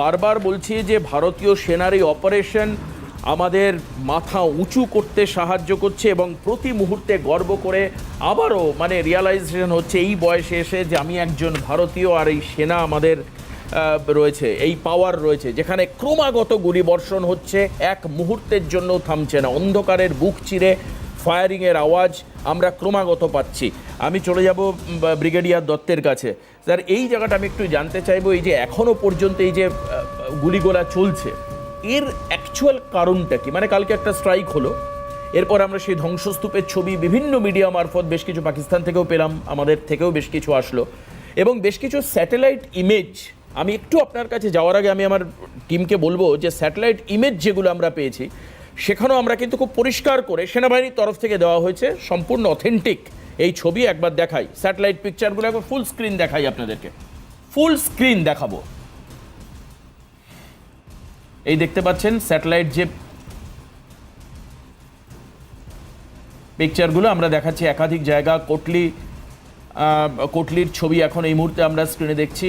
Speaker 1: বারবার বলছি যে ভারতীয় সেনার এই অপারেশন আমাদের মাথা উঁচু করতে সাহায্য করছে, এবং প্রতি মুহূর্তে গর্ব করে আবারও মানে রিয়ালাইজেশন হচ্ছে এই বয়সে এসে যে আমি একজন ভারতীয়, আর এই সেনা আমাদের রয়েছে, এই পাওয়ার রয়েছে, যেখানে ক্রমাগত গুলিবর্ষণ হচ্ছে, এক মুহূর্তের জন্য থামছে না। অন্ধকারের বুক চিরে ফায়ারিংয়ের আওয়াজ আমরা ক্রমাগত পাচ্ছি। আমি চলে যাব ব্রিগেডিয়ার দত্তের কাছে। স্যার, এই জায়গাটা আমি একটু জানতে চাইবো, এই যে এখনো পর্যন্ত এই যে গুলিগোলা চলছে, এর অ্যাকচুয়াল কারণটা কি? মানে কালকে একটা স্ট্রাইক হলো, এরপর আমরা সেই ধ্বংসস্তূপের ছবি বিভিন্ন মিডিয়া মারফত বেশ কিছু পাকিস্তান থেকেও পেলাম, আমাদের থেকেও বেশ কিছু আসলো, এবং বেশ কিছু স্যাটেলাইট ইমেজ। আমি একটু আপনার কাছে যাওয়ার আগে আমি আমার টিমকে বলবো যে স্যাটেলাইট ইমেজ যেগুলো আমরা পেয়েছি সেখানেও আমরা কিন্তু খুব পরিষ্কার করে সেনাবাহিনীর তরফ থেকে দেওয়া হয়েছে সম্পূর্ণ অথেন্টিক এই ছবি। একবার দেখাই স্যাটেলাইট পিকচারগুলো, একবার ফুল স্ক্রিন দেখাই আপনাদেরকে, ফুল স্ক্রিন দেখাবো। এই দেখতে পাচ্ছেন স্যাটেলাইট যে পিকচারগুলো আমরা দেখাচ্ছি একাধিক জায়গা। কোটলির ছবি এখন এই মুহূর্তে আমরা স্ক্রিনে দেখছি।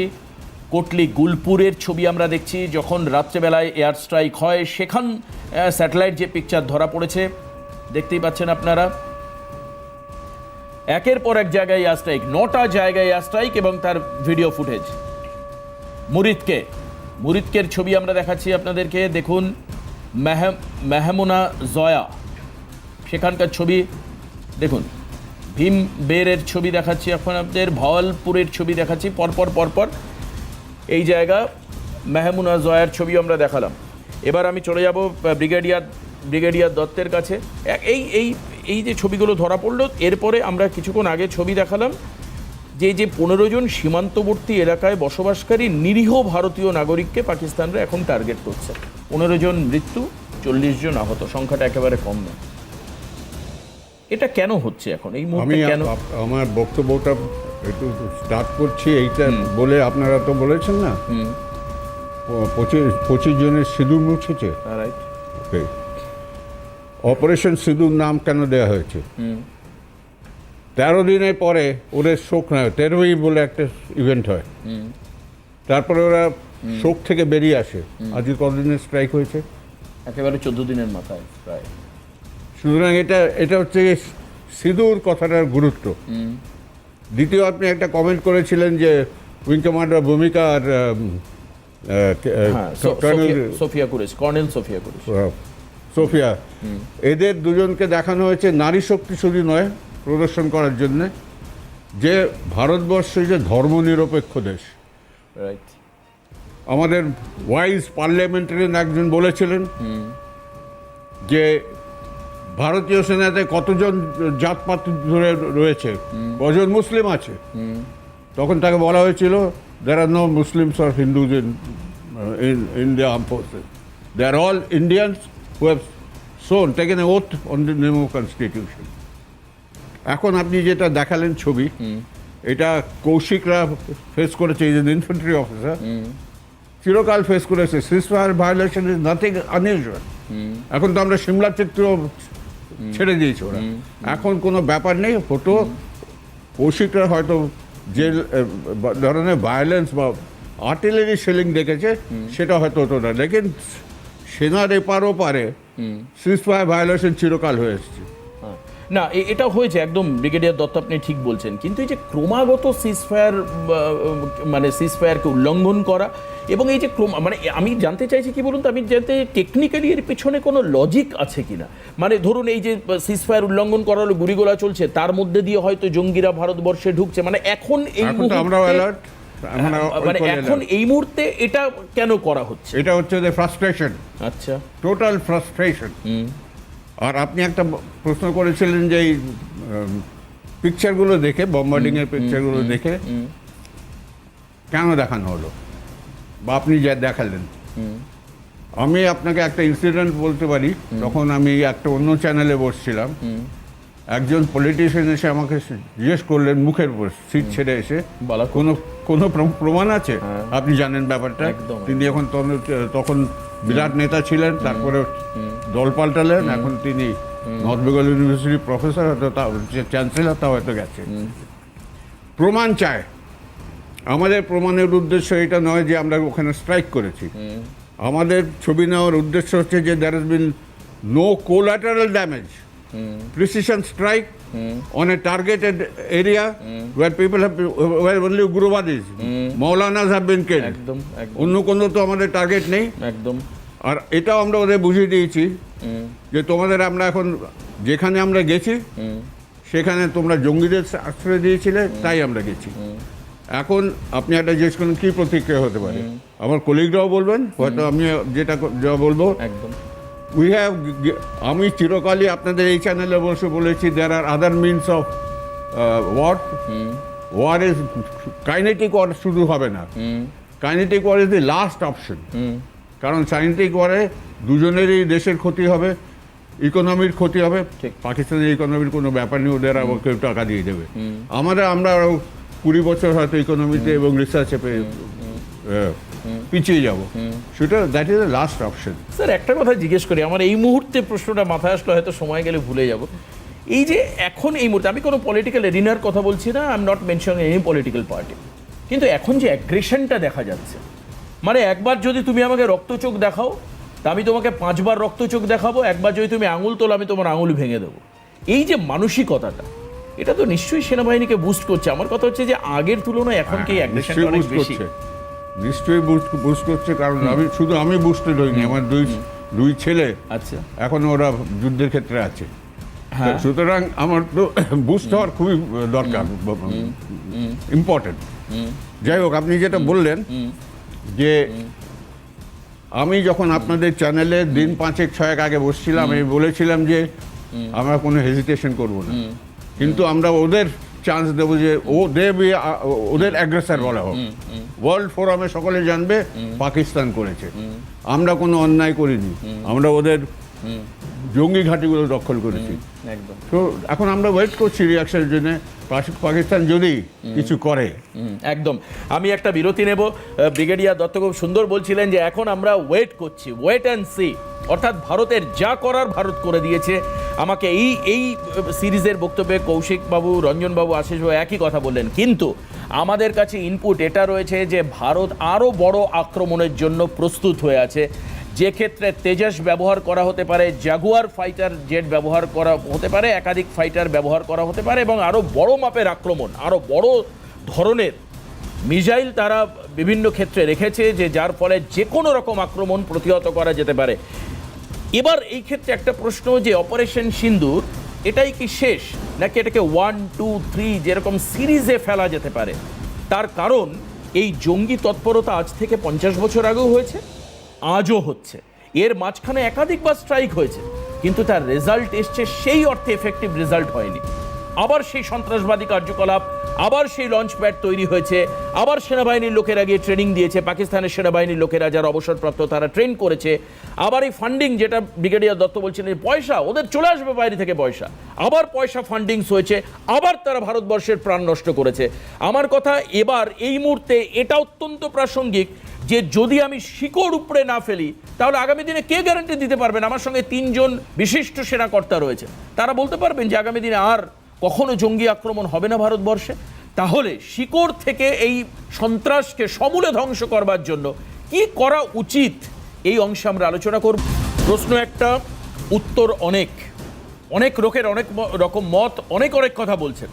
Speaker 1: কোটলি গুলপুরের ছবি আমরা দেখছি যখন রাত্রেবেলায় এয়ার স্ট্রাইক হয়, সেখান স্যাটেলাইট যে পিকচার ধরা পড়েছে দেখতেই পাচ্ছেন আপনারা। একের পর এক জায়গায় এয়ার স্ট্রাইক, 9টা জায়গায় এয়ার স্ট্রাইক এবং তার ভিডিও ফুটেজ। মুরিদকের ছবি আমরা দেখাচ্ছি আপনাদেরকে, দেখুন মেহমুনা জয়া সেখানকার ছবি দেখুন। ভীম বেরের ছবি দেখাচ্ছি এখন আপনাদের, ভাওয়ালপুরের ছবি দেখাচ্ছি পরপর এই জায়গা। মেহমুনা জয়ার ছবি আমরা দেখালাম। এবার আমি চলে যাব ব্রিগেডিয়ার দত্তের কাছে। এই যে ছবিগুলো ধরা পড়লো, এরপরে আমরা কিছুক্ষণ আগে ছবি দেখালাম যে 15 জন সীমান্তবর্তী এলাকায় বসবাসকারী নিরীহ ভারতীয় নাগরিককে পাকিস্তানরা এখন টার্গেট করছে। 15 জন মৃত্যু, 40 জন আহত, সংখ্যাটা একেবারে কম নয়। এটা কেন হচ্ছে এখন এই মুহূর্তে? কেন?
Speaker 5: আমার বক্তব্যটা একটু স্টার্ট করছি এইটা বলে, আপনারা তো বলেছেন না 25 জনের সিঁদুর মুছেছে।
Speaker 1: রাইট।
Speaker 5: ওকে, অপারেশন সিঁদুর নাম কেন দেওয়া হয়েছে? 13 দিনের পরে ওদের শোক নয়, 13ই বলে একটা ইভেন্ট হয়, তারপরে ওরা শোক থেকে বেরিয়ে আসে। আজকে কতদিনের স্ট্রাইক হয়েছে?
Speaker 1: একেবারে 14 দিনের মাথায় প্রায়।
Speaker 5: সুতরাং এটা হচ্ছে সিঁদুর কথাটার গুরুত্ব। দ্বিতীয়, আপনি একটা কমেন্ট করেছিলেন যে উইং কমান্ডার ভূমিকা আর
Speaker 1: কর্নেল সোফিয়া কুরেশ,
Speaker 5: সোফিয়া, এদের দুজনকে দেখানো হয়েছে নারী শক্তি শুধু নয় প্রদর্শন করার জন্য যে ভারতবর্ষ যে ধর্মনিরপেক্ষ দেশ।
Speaker 1: রাইট।
Speaker 5: আমাদের ওয়াইজ পার্লামেন্টারিয়ান একজন বলেছিলেন যে ভারতীয় সেনাতে কতজন জাতপাত ধরে রয়েছে, কজন মুসলিম আছে। তখন তাকে বলা হয়েছিল there are no Muslims or Hindus in the armed forces. They are all Indians who have taken an oath on the name of Constitution. এখন আপনি যেটা দেখালেন ছবি, এটা কৌশিকরা ফেস করেছে, ইজ এন ইনফ্যান্ট্রি অফিসার, চিরকাল ফেস করেছে। Ceasefire violation is nothing unusual. এখন তো আমরা সিমলা চিত্র ছেড়ে দিয়েছি, ওরা এখন কোনো ব্যাপার নেই। ফটো কৌশিকরা হয়তো যে ধরনের ভায়োলেন্স বা আর্টিলারি শেলিং দেখেছে সেটা হয়তো হতো না, লেকিন সেনার এপার ওপারে সিজফায়ার ভায়োলেশন চিরকাল হয়ে এসেছে।
Speaker 1: না, এটা হয়েছে একদম ব্রিগেডিয়ার দত্ত, আপনি ঠিক বলছেন। কিন্তু এই যে ক্রমাগত সিজফায়ারকে উল্লঙ্ঘন করা এবং এই যে মানে আমি জানতে চাইছি কি বলুন তো, আমি জানতে টেকনিক্যালি এর পিছনে কোনো লজিক আছে কিনা। মানে ধরুন এই যে সিজফায়ার উল্লঙ্ঘন করা হলো, গুলিগোলা চলছে, তার মধ্যে দিয়ে হয়তো জঙ্গিরা ভারতবর্ষে ঢুকছে, মানে এখন এই মুহূর্তে এটা কেন করা হচ্ছে?
Speaker 5: এটা হচ্ছে যে ফ্রাস্ট্রেশন,
Speaker 1: আচ্ছা,
Speaker 5: টোটাল ফ্রাস্ট্রেশন। আর আপনি একটা প্রশ্ন করেছিলেন যে এই পিকচারগুলো দেখে, বম্বার্ডিংয়ের পিকচারগুলো দেখে কেন দেখানো হলো বা আপনি যা দেখালেন। আমি আপনাকে একটা ইনসিডেন্ট বলতে পারি। তখন আমি একটা অন্য চ্যানেলে বসছিলাম, একজন পলিটিশিয়ান এসে আমাকে জিজ্ঞেস করলেন মুখের উপর সিট ছেড়ে এসে, কোনো প্রমাণ আছে? আপনি জানেন ব্যাপারটা। তিনি এখন তখন বিরাট নেতা ছিলেন, তারপরে দল পাল্টালেন, এখন তিনি নর্থ বেঙ্গল ইউনিভার্সিটির প্রফেসর, হয়তো চ্যান্সেলর, তাও হয়তো গেছে। প্রমাণ চায়। আমাদের প্রমাণের উদ্দেশ্য এটা নয় যে আমরা ওখানে স্ট্রাইক করেছি। আমাদের ছবি নেওয়ার উদ্দেশ্য হচ্ছে যে there has been no collateral damage, precision strike on a targeted area where people have where only Guruvadis, Maulanas have been killed. অন্য কোনো তো আমাদের টার্গেট নেই।
Speaker 1: একদম।
Speaker 5: আর এটাও আমরা ওদের বুঝিয়ে দিয়েছি যে তোমাদের আমরা এখন যেখানে আমরা গেছি সেখানে তোমরা জঙ্গিদের আশ্রয় দিয়েছিলে, তাই আমরা গেছি। এখন আপনি একটা জিজ্ঞেস করেন কী প্রতিক্রিয়া হতে পারে, আমার কলিগরাও বলবেন, হয়তো আমি যেটা যা বলবো
Speaker 1: একদম
Speaker 5: আমি চিরকালই আপনাদের এই চ্যানেলে বসে বলেছি there are other means of war is kinetic war শুধু হবে না, kinetic war is the last option. কারণ কাইনেটিক ওয়ারে দুজনেরই দেশের ক্ষতি হবে, ইকোনমির ক্ষতি হবে। পাকিস্তানের ইকোনমির কোনো ব্যাপার নেই, ওদের আবার কেউ টাকা দিয়ে দেবে। আমরা আরও 20 বছর হয়তো ইকোনমিতে এবং রিসার্চে পিছিয়ে যাব। সেটা that is the last option.
Speaker 1: Sir একটা কথা জিজ্ঞেস করি, আমার এই মুহূর্তে প্রশ্নটা মাথায় আসলে হয়তো সময় গেলে ভুলে যাব। এই যে এখন এই মুহূর্তে আমি কোনো পলিটিক্যাল এরিনার কথা বলছি না, I am not mentioning any political party, কিন্তু এখন যে অ্যাগ্রেশনটা দেখা যাচ্ছে, মানে একবার যদি তুমি আমাকে রক্তচোখ দেখাও তা আমি তোমাকে 5 বার রক্তচোখ দেখাবো, একবার যদি তুমি আঙুল তোলো আমি তোমার আঙুল ভেঙে দেবো। এই যে মানসিকতাটা, এটা তো নিশ্চয়ই সেনাবাহিনীকে বুস্ট করছে। আমার কথা হচ্ছে যে আগের তুলনায় এখন কি অ্যাগ্রেশনটা অনেক বেশি?
Speaker 5: নিশ্চয়ই বুস্ট করছে, কারণ আমি বুস্টেড হইনি, আমার দুই ছেলে
Speaker 1: আচ্ছা
Speaker 5: এখন ওরা যুদ্ধের ক্ষেত্রে আছে। সুতরাং আমার তো বুস্ট হওয়ার খুবই দরকার, ইম্পর্টেন্ট। যাই হোক, আপনি যেটা বললেন যে আমি যখন আপনাদের চ্যানেলে দিন 5-6 আগে বসছিলাম, আমি বলেছিলাম যে আমরা কোনো হেজিটেশন করব না, কিন্তু আমরা ওদের চান্স দেবো যে ওদের অ্যাগ্রেসার বলা হোক। ওয়ার্ল্ড ফোরামে সকলে জানবে পাকিস্তান করেছে, আমরা কোনো অন্যায় করিনি, আমরা ওদের জঙ্গি ঘাঁটিগুলো দখল করেছি।
Speaker 1: একদম।
Speaker 5: তো এখন আমরা ওয়েট করছি রিয়াকশনের জন্য, পাকিস্তান যদি কিছু করে।
Speaker 1: একদম। আমি একটা বিরতি নেব। ব্রিগেডিয়ার দত্ত খুব সুন্দর বলছিলেন যে এখন আমরা ওয়েট করছি, ওয়েট অ্যান্ড সি, অর্থাৎ ভারতের যা করার ভারত করে দিয়েছে। আমাকে এই সিরিজের বক্তব্যে কৌশিকবাবু, রঞ্জনবাবু, আশিসবাবু একই কথা বললেন, কিন্তু আমাদের কাছে ইনপুট এটা রয়েছে যে ভারত আরও বড় আক্রমণের জন্য প্রস্তুত হয়ে আছে, যে ক্ষেত্রে তেজস ব্যবহার করা হতে পারে, জাগুয়ার ফাইটার জেট ব্যবহার করা হতে পারে, একাধিক ফাইটার ব্যবহার করা হতে পারে, এবং আরও বড় মাপের আক্রমণ, আরও বড় ধরনের মিসাইল তারা বিভিন্ন ক্ষেত্রে রেখেছে, যে যার ফলে যে কোনো রকম আক্রমণ প্রতিহত করা যেতে পারে। এবার এই ক্ষেত্রে একটা প্রশ্ন, যে অপারেশন সিন্দুর এটাই কি শেষ, নাকি এটাকে 1, 2, 3 যেরকম সিরিজে ফেলা যেতে পারে? তার কারণ এই জঙ্গি তৎপরতা আজ থেকে 50 বছর আগেও হয়েছে, আজও হচ্ছে, এর মাঝখানে একাধিকবার স্ট্রাইক হয়েছে, কিন্তু তার রেজাল্ট এসছে সেই অর্থে এফেক্টিভ রেজাল্ট হয়নি। আবার সেই সন্ত্রাসবাদী কার্যকলাপ, আবার সেই লঞ্চ প্যাড তৈরি হয়েছে, আবার সেনাবাহিনীর লোকেরা গিয়ে ট্রেনিং দিয়েছে, পাকিস্তানের সেনাবাহিনীর লোকেরা যারা অবসরপ্রাপ্ত তারা ট্রেন করেছে। আবার এই ফান্ডিং, যেটা ব্রিগেডিয়ার দত্ত বলছিলেন, পয়সা ওদের চলে আসবে বাইরে থেকে পয়সা, আবার পয়সা ফান্ডিংস হয়েছে, আবার তারা ভারতবর্ষের প্রাণ নষ্ট করেছে। আমার কথা এবার এই মুহূর্তে এটা অত্যন্ত প্রাসঙ্গিক যে যদি আমি শিকড় উপড়ে না ফেলি, তাহলে আগামী দিনে কে গ্যারান্টি দিতে পারবেন? আমার সঙ্গে 3 জন বিশিষ্ট সেনাকর্তা রয়েছে, তারা বলতে পারবেন যে আগামী দিনে আর কখনো জঙ্গি আক্রমণ হবে না ভারতবর্ষে। তাহলে শিকড় থেকে এই সন্ত্রাসকে সমূলে ধ্বংস করবার জন্য কি করা উচিত, এই অংশে আমরা আলোচনা করব। প্রশ্ন একটা, উত্তর অনেক। অনেক লোকের অনেক রকম মত, অনেক কথা বলছেন,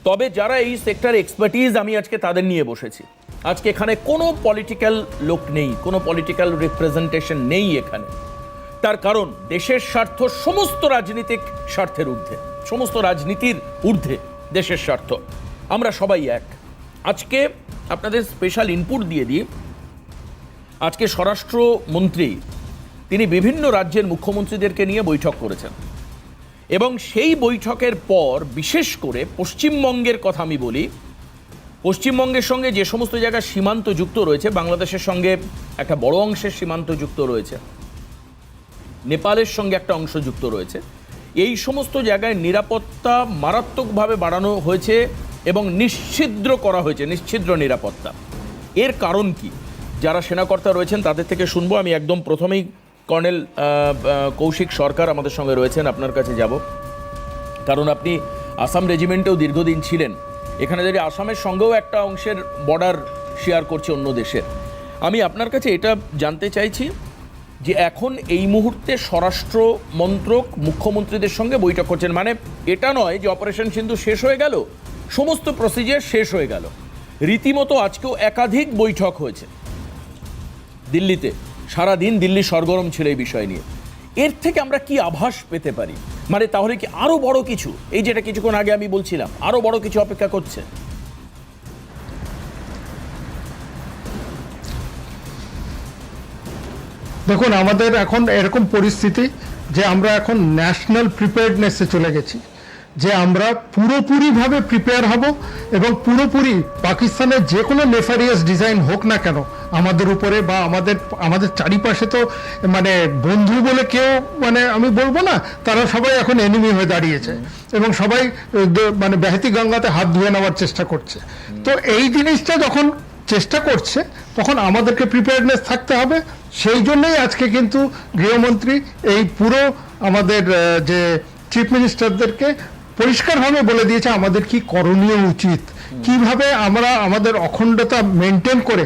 Speaker 1: তবে যারা এই সেক্টরে এক্সপার্টিজ, আমি আজকে তাদের নিয়ে বসেছি। আজকে এখানে কোনো পলিটিক্যাল লোক নেই, কোনো পলিটিক্যাল রিপ্রেজেন্টেশন নেই এখানে। তার কারণ দেশের স্বার্থ সমস্ত রাজনৈতিক স্বার্থের ঊর্ধ্বে, সমস্ত রাজনীতির ঊর্ধ্বে দেশের স্বার্থ। আমরা সবাই এক। আজকে আপনাদের স্পেশাল ইনপুট দিয়ে দিই। আজকে স্বরাষ্ট্রমন্ত্রী তিনি বিভিন্ন রাজ্যের মুখ্যমন্ত্রীদেরকে নিয়ে বৈঠক করেছেন, এবং সেই বৈঠকের পর বিশেষ করে পশ্চিমবঙ্গের কথা আমি বলি। পশ্চিমবঙ্গের সঙ্গে যে সমস্ত জায়গায় সীমান্ত যুক্ত রয়েছে, বাংলাদেশের সঙ্গে একটা বড় অংশের সীমান্ত যুক্ত রয়েছে, নেপালের সঙ্গে একটা অংশ যুক্ত রয়েছে, এই সমস্ত জায়গায় নিরাপত্তা মারাত্মকভাবে বাড়ানো হয়েছে এবং নিশ্ছিদ্র করা হয়েছে, নিশ্ছিদ্র নিরাপত্তা। এর কারণ কি? যারা সেনাকর্তা রয়েছেন তাদের থেকে শুনবো। আমি একদম প্রথমেই কর্নেল কৌশিক সরকার আমাদের সঙ্গে রয়েছেন, আপনার কাছে যাব, কারণ আপনি আসাম রেজিমেন্টেও দীর্ঘদিন ছিলেন। এখানে যদি আসামের সঙ্গেও একটা অংশের বর্ডার শেয়ার করছে অন্য দেশের, আমি আপনার কাছে এটা জানতে চাইছি যে এখন এই মুহূর্তে স্বরাষ্ট্র মন্ত্রক মুখ্যমন্ত্রীদের সঙ্গে বৈঠক করছেন, মানে এটা নয় যে অপারেশন সিন্ধু শেষ হয়ে গেল, সমস্ত প্রসিজার শেষ হয়ে গেল, রীতিমতো আজকেও একাধিক বৈঠক হয়েছে দিল্লিতে, সারাদিন দিল্লি সরগরম ছিল এই বিষয় নিয়ে। এর থেকে আমরা কি আভাস পেতে পারি? মানে তাহলে কি আরো বড় কিছু, এই যেটা কিছুক্ষণ আগে আমি বলছিলাম, আরো বড় কিছু অপেক্ষা করছে?
Speaker 2: দেখুন আমাদের এখন এরকম পরিস্থিতি যে আমরা এখন ন্যাশনাল প্রিপেয়ারনেসে চলে গেছি, যে আমরা পুরোপুরিভাবে প্রিপেয়ার হব এবং পুরোপুরি পাকিস্তানের যে কোনো নেফারিয়াস ডিজাইন হোক না কেন আমাদের উপরে বা আমাদের চারিপাশে তো মানে বন্ধু বলে কেউ মানে আমি বলবো না, তারা সবাই এখন এনিমি হয়ে দাঁড়িয়েছে এবং সবাই মানে বেহেতি গঙ্গাতে হাত ধুয়ে নেওয়ার চেষ্টা করছে। তো এই জিনিসটা যখন চেষ্টা করছে তখন আমাদেরকে প্রিপেয়ারনেস থাকতে হবে। সেই জন্যই আজকে কিন্তু গৃহমন্ত্রী এই পুরো আমাদের যে চিফ মিনিস্টারদেরকে পরিষ্কারভাবে বলে দিয়েছে আমাদের কি করণীয় উচিত, কিভাবে আমরা আমাদের অখণ্ডতা মেনটেন করে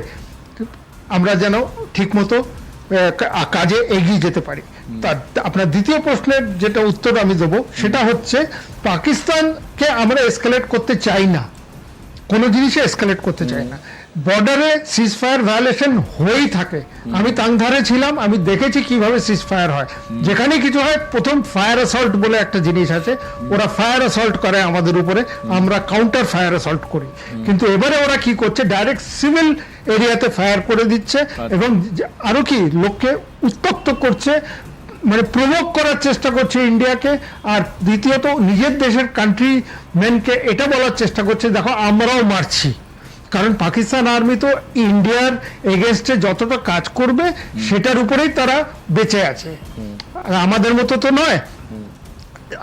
Speaker 2: আমরা যেন ঠিকমতো কাজে এগিয়ে যেতে পারি। তার আপনার দ্বিতীয় প্রশ্নের যেটা উত্তর আমি দেবো সেটা হচ্ছে পাকিস্তানকে আমরা এসকেলেট করতে চাই না, কোনো জিনিসে এসকেলেট করতে চাই না। বর্ডারে সিজফায়ার ভায়োলেশন হয়েই থাকে, আমি তাংধারে ছিলাম, আমি দেখেছি কিভাবে সিজফায়ার হয়। যেখানে কিছু হয় প্রথম ফায়ার অ্যাসল্ট বলে একটা জিনিস আছে, ওরা ফায়ার অ্যাসল্ট করে আমাদের উপরে, আমরা কাউন্টার ফায়ার অ্যাসল্ট করি। কিন্তু এবারে ওরা কি করছে, ডাইরেক্ট সিভিল এরিয়াতে ফায়ার করে দিচ্ছে এবং আরো কি লোককে উত্তপ্ত করছে, মানে প্রভোগ করার চেষ্টা করছে ইন্ডিয়াকে। আর দ্বিতীয়ত নিজের দেশের কান্ট্রি ম্যানকে এটা বলার চেষ্টা করছে দেখো আমরাও মারছি, কারণ পাকিস্তান আর্মি তো ইন্ডিয়ার এগেনস্টে যতটা কাজ করবে সেটার উপরেই তারা বেঁচে আছে, আর আমাদের মতো তো নয়।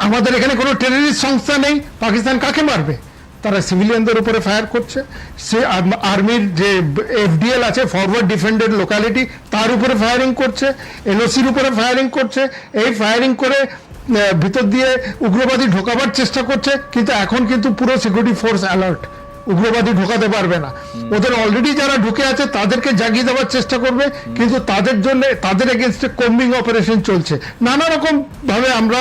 Speaker 2: আমাদের এখানে কোনো টেররিস্ট সংস্থা নেই, পাকিস্তান কাকে মারবে? তারা সিভিলিয়ানদের উপরে ফায়ার করছে। সে আর্মির যে এফডিএল আছে, ফরওয়ার্ড ডিফেন্ডেড লোকালিটি, তার উপরে ফায়ারিং করছে, এলওসির উপরে ফায়ারিং করছে। এই ফায়ারিং করে ভিতর দিয়ে উগ্রবাদী ঢোকাবার চেষ্টা করছে, কিন্তু এখন কিন্তু পুরো সিকিউরিটি ফোর্স অ্যালার্ট, উগ্রবাদী ঢোকাতে পারবে না। ওদের অলরেডি যারা ঢুকে আছে তাদেরকে জাগিয়ে দেওয়ার চেষ্টা করবে, কিন্তু তাদের জন্য তাদের এগেনস্টে কম্বিং অপারেশন চলছে। নানা রকম ভাবে আমরা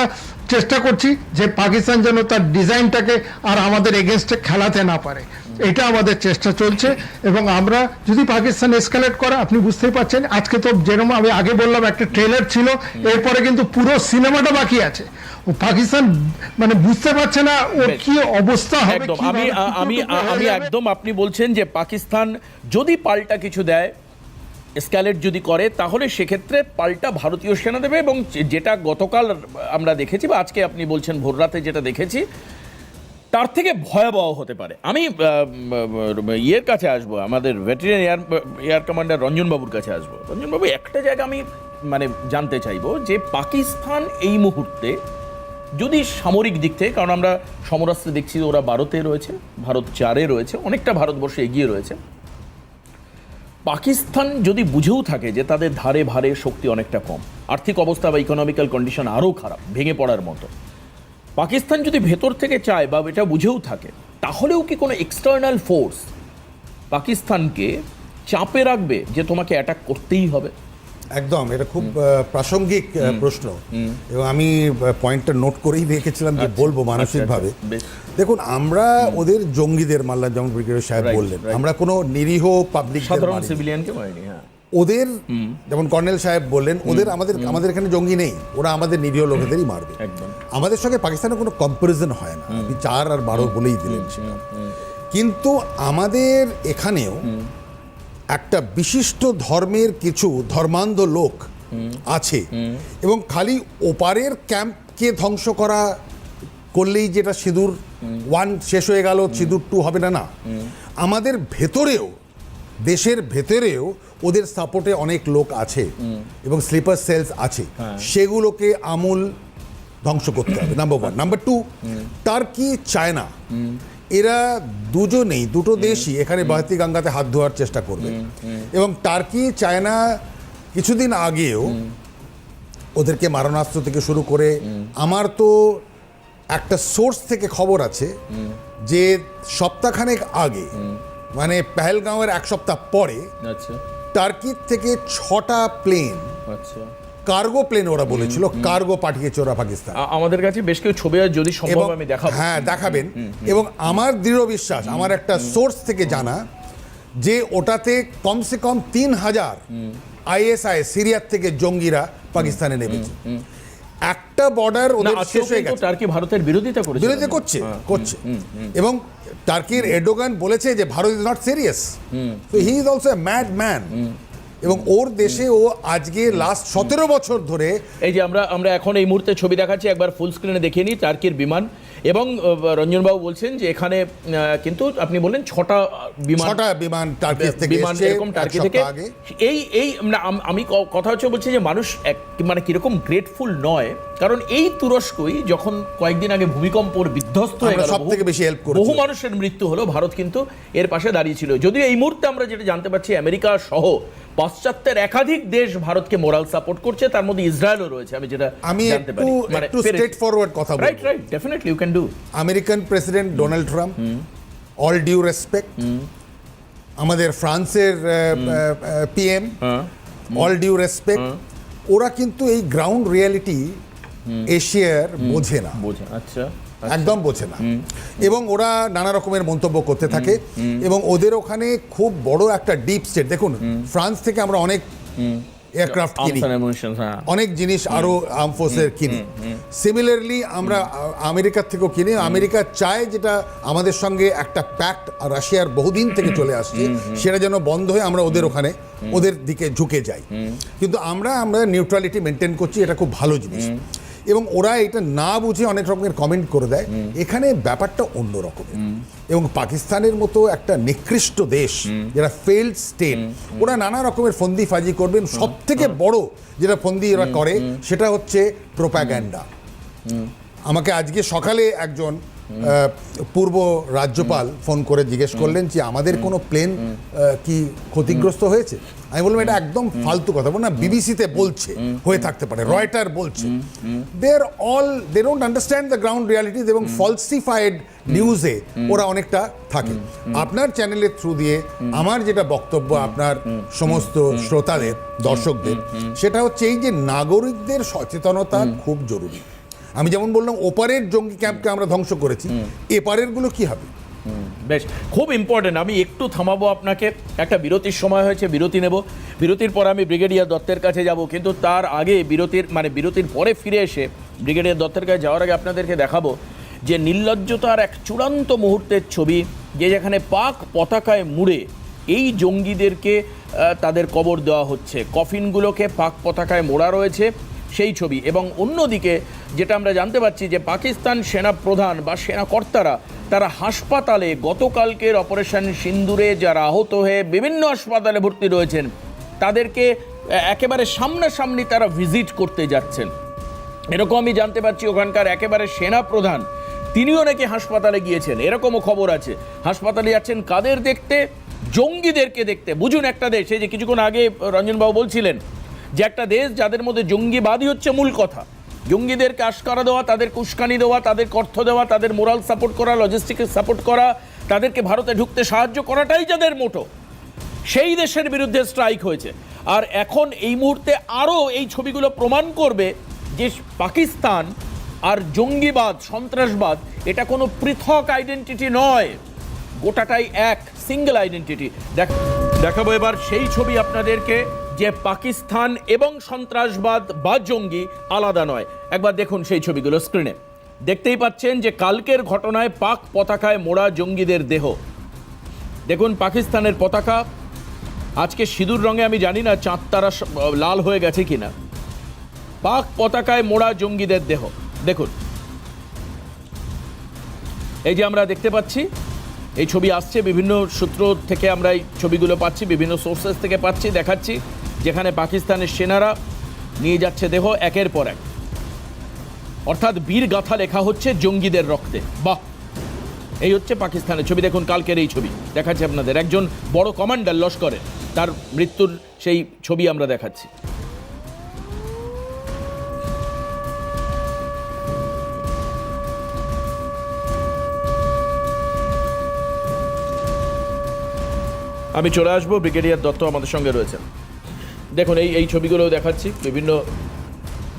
Speaker 2: চেষ্টা করছি যে পাকিস্তান যেন তার ডিজাইনটাকে আর আমাদের এগেনস্টে খেলাতে না পারে, এটা আমাদের চেষ্টা চলছে। এবং আমরা যদি পাকিস্তান এসকালেট করে, আপনি বুঝতেই পারছেন আজকে তো যেরকম আমি আগে বললাম একটা ট্রেলার ছিল, এরপরে কিন্তু পুরো সিনেমাটা বাকি আছে। ও পাকিস্তান মানে বুঝতে পারছে না ওর কি অবস্থা হবে।
Speaker 1: একদম আমি একদম, আপনি বলছেন যে পাকিস্তান যদি পাল্টা কিছু দেয়, এসকালেট যদি করে, তাহলে সেক্ষেত্রে পাল্টা ভারতীয় সেনা দেবে। এবং যেটা গতকাল আমরা দেখেছি বা আজকে আপনি বলছেন ভোররাতে যেটা দেখেছি, তার থেকে ভয়াবহ হতে পারে। আমি ইয়ের কাছে আসবো, আমাদের ভেটেরিয়ান এয়ার কমান্ডার রঞ্জনবাবুর কাছে আসবো। রঞ্জনবাবু, একটা জায়গা আমি মানে জানতে চাইবো যে পাকিস্তান এই মুহূর্তে যদি সামরিক দিক থেকে, কারণ আমরা সমরাস্ত্রে দেখছি ওরা 12-তে রয়েছে, ভারত 4-এ রয়েছে, অনেকটা ভারতবর্ষ এগিয়ে রয়েছে। পাকিস্তান যদি বুঝেও থাকে যে তাদের ধারে ভারে শক্তি অনেকটা কম, আর্থিক অবস্থা বা ইকোনমিক্যাল কন্ডিশন আরও খারাপ, ভেঙে পড়ার মতো, পাকিস্তান যদি ভেতর থেকে চায় বা এটা বুঝেও থাকে, তাহলেও কি কোনো এক্সটার্নাল ফোর্স পাকিস্তানকে চাপে রাখবে যে তোমাকে অ্যাটাক করতেই হবে?
Speaker 3: একদম, এটা খুব প্রাসঙ্গিক প্রশ্ন এবং আমি পয়েন্টটা নোট করেই রেখেছিলাম যে বলবো মানসিকভাবে। দেখুন, আমরা ওদের জঙ্গিদের মারলাম, যেমন ব্রিগেডিয়ার সাহেব বললেন, আমরা কোনো নিরীহ পাবলিক
Speaker 1: সাধারণ সিভিলিয়ানকে মারিনি। হ্যাঁ,
Speaker 3: ওদের যেমন কর্নেল সাহেব বললেন, ওদের আমাদের এখানে জঙ্গি নেই, ওরা আমাদের নিরীহ লোকেদেরই মারবে। আমাদের সঙ্গে পাকিস্তানের কোনো কম্পারিজন হয় না, আপনি 4 আর 12 বলেই দিলেন সেটা। কিন্তু আমাদের এখানেও একটা বিশিষ্ট ধর্মের কিছু ধর্মান্ধ লোক আছে এবং খালি ওপারের ক্যাম্পকে ধ্বংস করা করলেই যেটা সিঁদুর 1 শেষ হয়ে গেল, সিঁদুর 2 হবে না। না, আমাদের ভেতরেও, দেশের ভেতরেও ওদের সাপোর্টে অনেক লোক আছে এবং স্লিপার সেলস আছে, সেগুলোকে আমূল ধ্বংস করতে হবে, নাম্বার 1। নাম্বার 2, টার্কি, চায়না, এরা দুজনেই, দুটো দেশই এখানে বেহেতি গঙ্গাতে হাত ধোয়ার চেষ্টা করবে। এবং টার্কি, চায়না কিছুদিন আগেও ওদেরকে মারণাস্ত্র থেকে শুরু করে, আমার তো একটা সোর্স থেকে খবর আছে যে সপ্তাহখানেক আগে, মানে পেহেলগাঁওয়ের 1 সপ্তাহ পরে, টার্কির থেকে 6টা প্লেন, কার্গো প্লেন ওরা বলেছিল, কার্গো পাঠিয়েছে ওরা পাকিস্তান।
Speaker 1: আমাদের কাছে বেশ কিছু ছবি যদি সম্ভব আমি দেখাবো।
Speaker 3: হ্যাঁ, দেখাবেন। এবং আমার দৃঢ় বিশ্বাস, আমার একটা সোর্স থেকে জানা, যে ওটাতে কমসে কম 3000 আইএসআই সিরিয়ার থেকে জঙ্গিরা পাকিস্তানে নেমেছে। একটা বর্ডার ওদের শেষ হয়ে গেছে।
Speaker 1: টার্কি ভারতের বিরোধিতা
Speaker 3: করছে এবং টার্কির এরডোগান বলেছে যে Bharat is not serious, so he is also a mad man. এবং ওর দেশে ও আজকে লাস্ট 17 বছর ধরে
Speaker 1: এই যে আমরা এখন এই মুহূর্তে ছবি দেখাচ্ছি, একবার ফুল স্ক্রিনে দেখিয়ে নিই টার্কির বিমান। এবং রঞ্জনবাবু বলছেন যে এখানে কিন্তু আপনি বললেন 6টা
Speaker 3: বিমান টার্কি থেকে
Speaker 1: বিমান
Speaker 3: এসেছে
Speaker 1: এরকম টার্কি
Speaker 3: এক
Speaker 1: থেকে।
Speaker 3: সপ্তাহ আগে।
Speaker 1: এই আমি কথা হচ্ছে বলছি যে মানুষ মানে কিরকম গ্রেটফুল নয়, কারণ এই তুরস্কই যখন কয়েকদিন আগে ভূমিকম্পর বিধ্বস্ত হয়ে
Speaker 3: আমরা
Speaker 1: গেল,
Speaker 3: সবথেকে বেশি হেল্প করেছি।
Speaker 1: বহু মানুষের মৃত্যু হলো, ভারত কিন্তু এর পাশে দাঁড়িয়েছিল। যদিও এই মুহূর্তে আমরা যেটা জানতে পারছি, আমেরিকা সহ পাশ্চাত্যের একাধিক দেশ ভারতকে মোরাল সাপোর্ট করছে, তার মধ্যে ইসরায়েলও রয়েছে, আমি যেটা
Speaker 3: আমি
Speaker 1: জানতে পারি।
Speaker 3: একটু স্ট্রেট ফরওয়ার্ড কথা বলবো।
Speaker 1: Right, definitely you can do.
Speaker 3: American president Donald Trump, all due respect, আমাদের ফ্রান্সের পিএম, অল ডিউ রেসপেক্ট, ওরা কিন্তু এই গ্রাউন্ড রিয়ালিটি এশিয়ার বোঝে না,
Speaker 1: আচ্ছা,
Speaker 3: একদম বোঝে না। এবং ওরা নানা রকমের মন্তব্য করতে থাকে এবং ওদের ওখানে খুব বড় একটা ডিপ স্টেট। দেখুন, ফ্রান্স থেকে আমরা অনেক এয়ারক্রাফট কিনি, অনেক জিনিস আরো আর্ম ফোর্সের কিনি। সিমিলারলি আমরা আমেরিকার থেকেও কিনি। আমেরিকা চায় যেটা আমাদের সঙ্গে একটা প্যাক্ট রাশিয়ার বহুদিন থেকে চলে আসছে, সেটা যেন বন্ধ হয়ে আমরা ওদের ওখানে ওদের দিকে ঝুঁকে যাই। কিন্তু আমরা নিউট্রালিটি মেনটেন করছি, এটা খুব ভালো জিনিস। এবং ওরা এটা না বুঝে অনেক রকমের কমেন্ট করে দেয়। এখানে ব্যাপারটা অন্য রকমের। এবং পাকিস্তানের মতো একটা নিকৃষ্ট দেশ, যেটা ফেইল্ড স্টেট, ওরা নানা রকমের ফন্দি ফাজি করবেন। সব থেকে বড় যেটা ফন্দি ওরা করে সেটা হচ্ছে প্রোপাগ্যান্ডা। আমাকে আজকে সকালে একজন পূর্ব রাজ্যপাল ফোন করে জিজ্ঞেস করলেন যে আমাদের কোনো প্লেন কি ক্ষতিগ্রস্ত হয়েছে। আমি বললাম এটা একদম ফালতু কথা, বল না, বিবিসিতে বলছে, হয়ে থাকতে পারে, রয়টার বলছে। They don't understand the ground realities এবং ফলসিফাইড নিউজে ওরা অনেকটা থাকে। আপনার চ্যানেলের থ্রু দিয়ে আমার যেটা বক্তব্য আপনার সমস্ত শ্রোতাদের, দর্শকদের, সেটা হচ্ছে এই যে নাগরিকদের সচেতনতা খুব জরুরি। আমি যেমন বললাম ওপারের জঙ্গি ক্যাম্পকে আমরা ধ্বংস করেছি, এপারের গুলো কি হবে?
Speaker 1: বেশ, খুব ইম্পর্টেন্ট। আমি একটু থামাবো আপনাকে, একটা বিরতির সময় হয়েছে, বিরতি নেব। বিরতির পর আমি ব্রিগেডিয়ার দত্তের কাছে যাব, কিন্তু তার আগে বিরতির পরে ফিরে এসে ব্রিগেডিয়ার দত্তের কাছে যাওয়ার আগে আপনাদেরকে দেখাবো যে নির্লজ্জতার এক চূড়ান্ত মুহূর্তের ছবি, যেখানে পাক পতাকায় মুড়ে এই জঙ্গিদেরকে তাদের কবর দেওয়া হচ্ছে, কফিনগুলোকে পাক পতাকায় মোড়া রয়েছে, সেই ছবি। এবং অন্যদিকে যেটা আমরা জানতে পারছি যে পাকিস্তান সেনা প্রধান বা সেনাকর্তারা তারা হাসপাতালে, গতকালকের অপারেশন সিন্দুরে যারা আহত হয়ে বিভিন্ন হাসপাতালে ভর্তি রয়েছেন, তাদেরকে একেবারে সামনাসামনি তারা ভিজিট করতে যাচ্ছেন। এরকম আমি জানতে পারছি ওখানকার একেবারে সেনা প্রধান তিনিও নাকি হাসপাতালে গিয়েছেন, এরকমও খবর আছে। হাসপাতালে যাচ্ছেন কাদের দেখতে? জঙ্গিদেরকে দেখতে। বুঝুন একটা দেশ, এই যে কিছুক্ষণ আগে রঞ্জনবাবু বলছিলেন যে একটা দেশ যাদের মধ্যে জঙ্গিবাদী হচ্ছে মূল কথা, জঙ্গিদেরকে আশকারা দেওয়া, তাদেরকে উস্কানি দেওয়া, তাদেরকে অর্থ দেওয়া, তাদের মোরাল সাপোর্ট করা, লজিস্টিক্স সাপোর্ট করা, তাদেরকে ভারতে ঢুকতে সাহায্য করাটাই যাদের মোটো, সেই দেশের বিরুদ্ধে স্ট্রাইক হয়েছে। আর এখন এই মুহূর্তে আরও এই ছবিগুলো প্রমাণ করবে যে পাকিস্তান আর জঙ্গিবাদ, সন্ত্রাসবাদ এটা কোনো পৃথক আইডেন্টিটি নয়, গোটাটাই এক সিঙ্গেল আইডেন্টিটি। দেখাবো এবার সেই ছবি আপনাদেরকে যে পাকিস্তান এবং সন্ত্রাসবাদ বা জঙ্গি আলাদা নয়। একবার দেখুন সেই ছবিগুলো স্ক্রিনে। দেখতেই পাচ্ছেন যে কালকের ঘটনায় পাক পতাকায় মোড়া জঙ্গিদের দেহ। দেখুন পাকিস্তানের পতাকা আজকে সিঁদুর রঙে, আমি জানি না চাঁদ তারা লাল হয়ে গেছে কিনা। পাক পতাকায় মোড়া জঙ্গিদের দেহ দেখুন। এই যে আমরা দেখতে পাচ্ছি, এই ছবি আসছে বিভিন্ন সূত্র থেকে, আমরা এই ছবিগুলো পাচ্ছি, বিভিন্ন সোর্সেস থেকে পাচ্ছি, দেখাচ্ছি, যেখানে পাকিস্তানের সেনারা নিয়ে যাচ্ছে দেহ একের পর এক। অর্থাৎ বীর গাথা লেখা হচ্ছে জঙ্গিদের রক্তে। বাহ, এই হচ্ছে পাকিস্তানের ছবি। দেখুন কালকের এই ছবি দেখাচ্ছি আপনাদের, একজন বড় কমান্ডার লস্করের, তার মৃত্যুর সেই ছবি আমরা দেখাচ্ছি। আমি চলে আসবো, ব্রিগেডিয়ার দত্ত আমাদের সঙ্গে রয়েছেন। দেখুন এই ছবিগুলোও দেখাচ্ছি, বিভিন্ন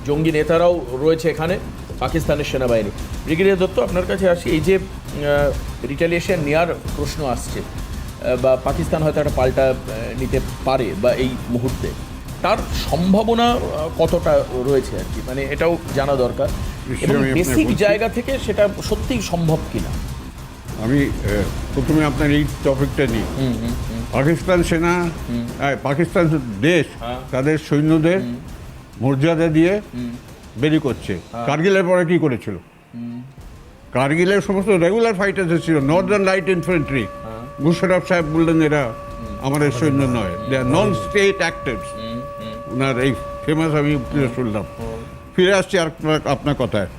Speaker 1: জঙ্গি নেতারাও রয়েছে এখানে, পাকিস্তানের সেনাবাহিনী। ব্রিগেডিয়ার দত্ত, আপনার কাছে আসি। এই যে রিটালিয়েশন নেওয়ার প্রশ্ন আসছে, বা পাকিস্তান হয়তো একটা পাল্টা নিতে পারে বা এই মুহূর্তে, তার সম্ভাবনা কতটা রয়েছে আর কি, মানে এটাও জানা দরকার, এবং বেসিক জায়গা থেকে সেটা সত্যিই সম্ভব কিনা।
Speaker 5: আমি প্রথমে আপনার এই টপিকটা নিই। পাকিস্তান সেনা পাকিস্তান দেশ তাদের সৈন্যদের মর্যাদা দিয়ে বেরি করছে। কার্গিলের পরে কি করেছিল? কার্গিলের সমস্ত রেগুলার ফাইটার্স ছিল, নর্দার্ন লাইট ইনফ্যান্ট্রি। মুশারফ সাহেব বললেন এরা আমাদের সৈন্য নয়, দে আর নন স্টেট অ্যাক্টরস। ওনার এই ফেমাস আমি শুনলাম। ফিরে আসছি আর আপনার কথায়।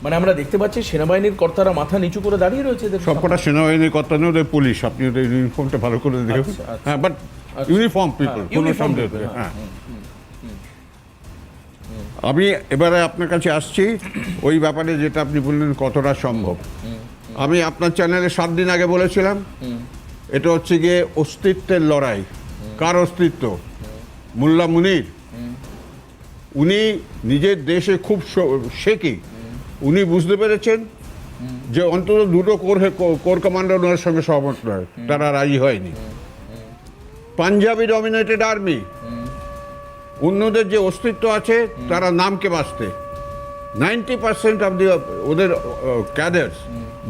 Speaker 1: মানে আমরা দেখতে পাচ্ছি সেনাবাহিনীর কর্তারা মাথা নিচু করে দাঁড়িয়ে রয়েছে এদের
Speaker 5: সবকটা সেনাবাহিনীর কর্তা নেই, ওদের পুলিশ। আপনি ওদের ইউনিফর্মটা ভালো করে দেখুন।
Speaker 1: আচ্ছা, আচ্ছা।
Speaker 5: হ্যাঁ, বাট ইউনিফর্ম পিপল, কোনো
Speaker 1: uniform
Speaker 5: সন্দেহ
Speaker 1: people,
Speaker 5: নেই।
Speaker 1: হ্যাঁ।
Speaker 5: হ্যাঁ, আমি এবারে আপনার কাছে আসছি ওই ব্যাপারে যেটা আপনি বললেন কতটা সম্ভব। আমি আপনার চ্যানেলে 7 দিন আগে বলেছিলাম এটা হচ্ছে গিয়ে অস্তিত্বের লড়াই। কার অস্তিত্ব? মোল্লা মুনির। উনি নিজের দেশে খুব শেখি। উনি বুঝতে পেরেছেন যে অন্তত দুটো কোর কমান্ডার ওনার সঙ্গে সহমত নয়, তারা রাজি হয়নি। পাঞ্জাবি ডমিনেটেড আর্মি, অন্যদের যে অস্তিত্ব আছে তারা নামকে বাঁচতে। 90% অফ দি ওদের ক্যাডার্স,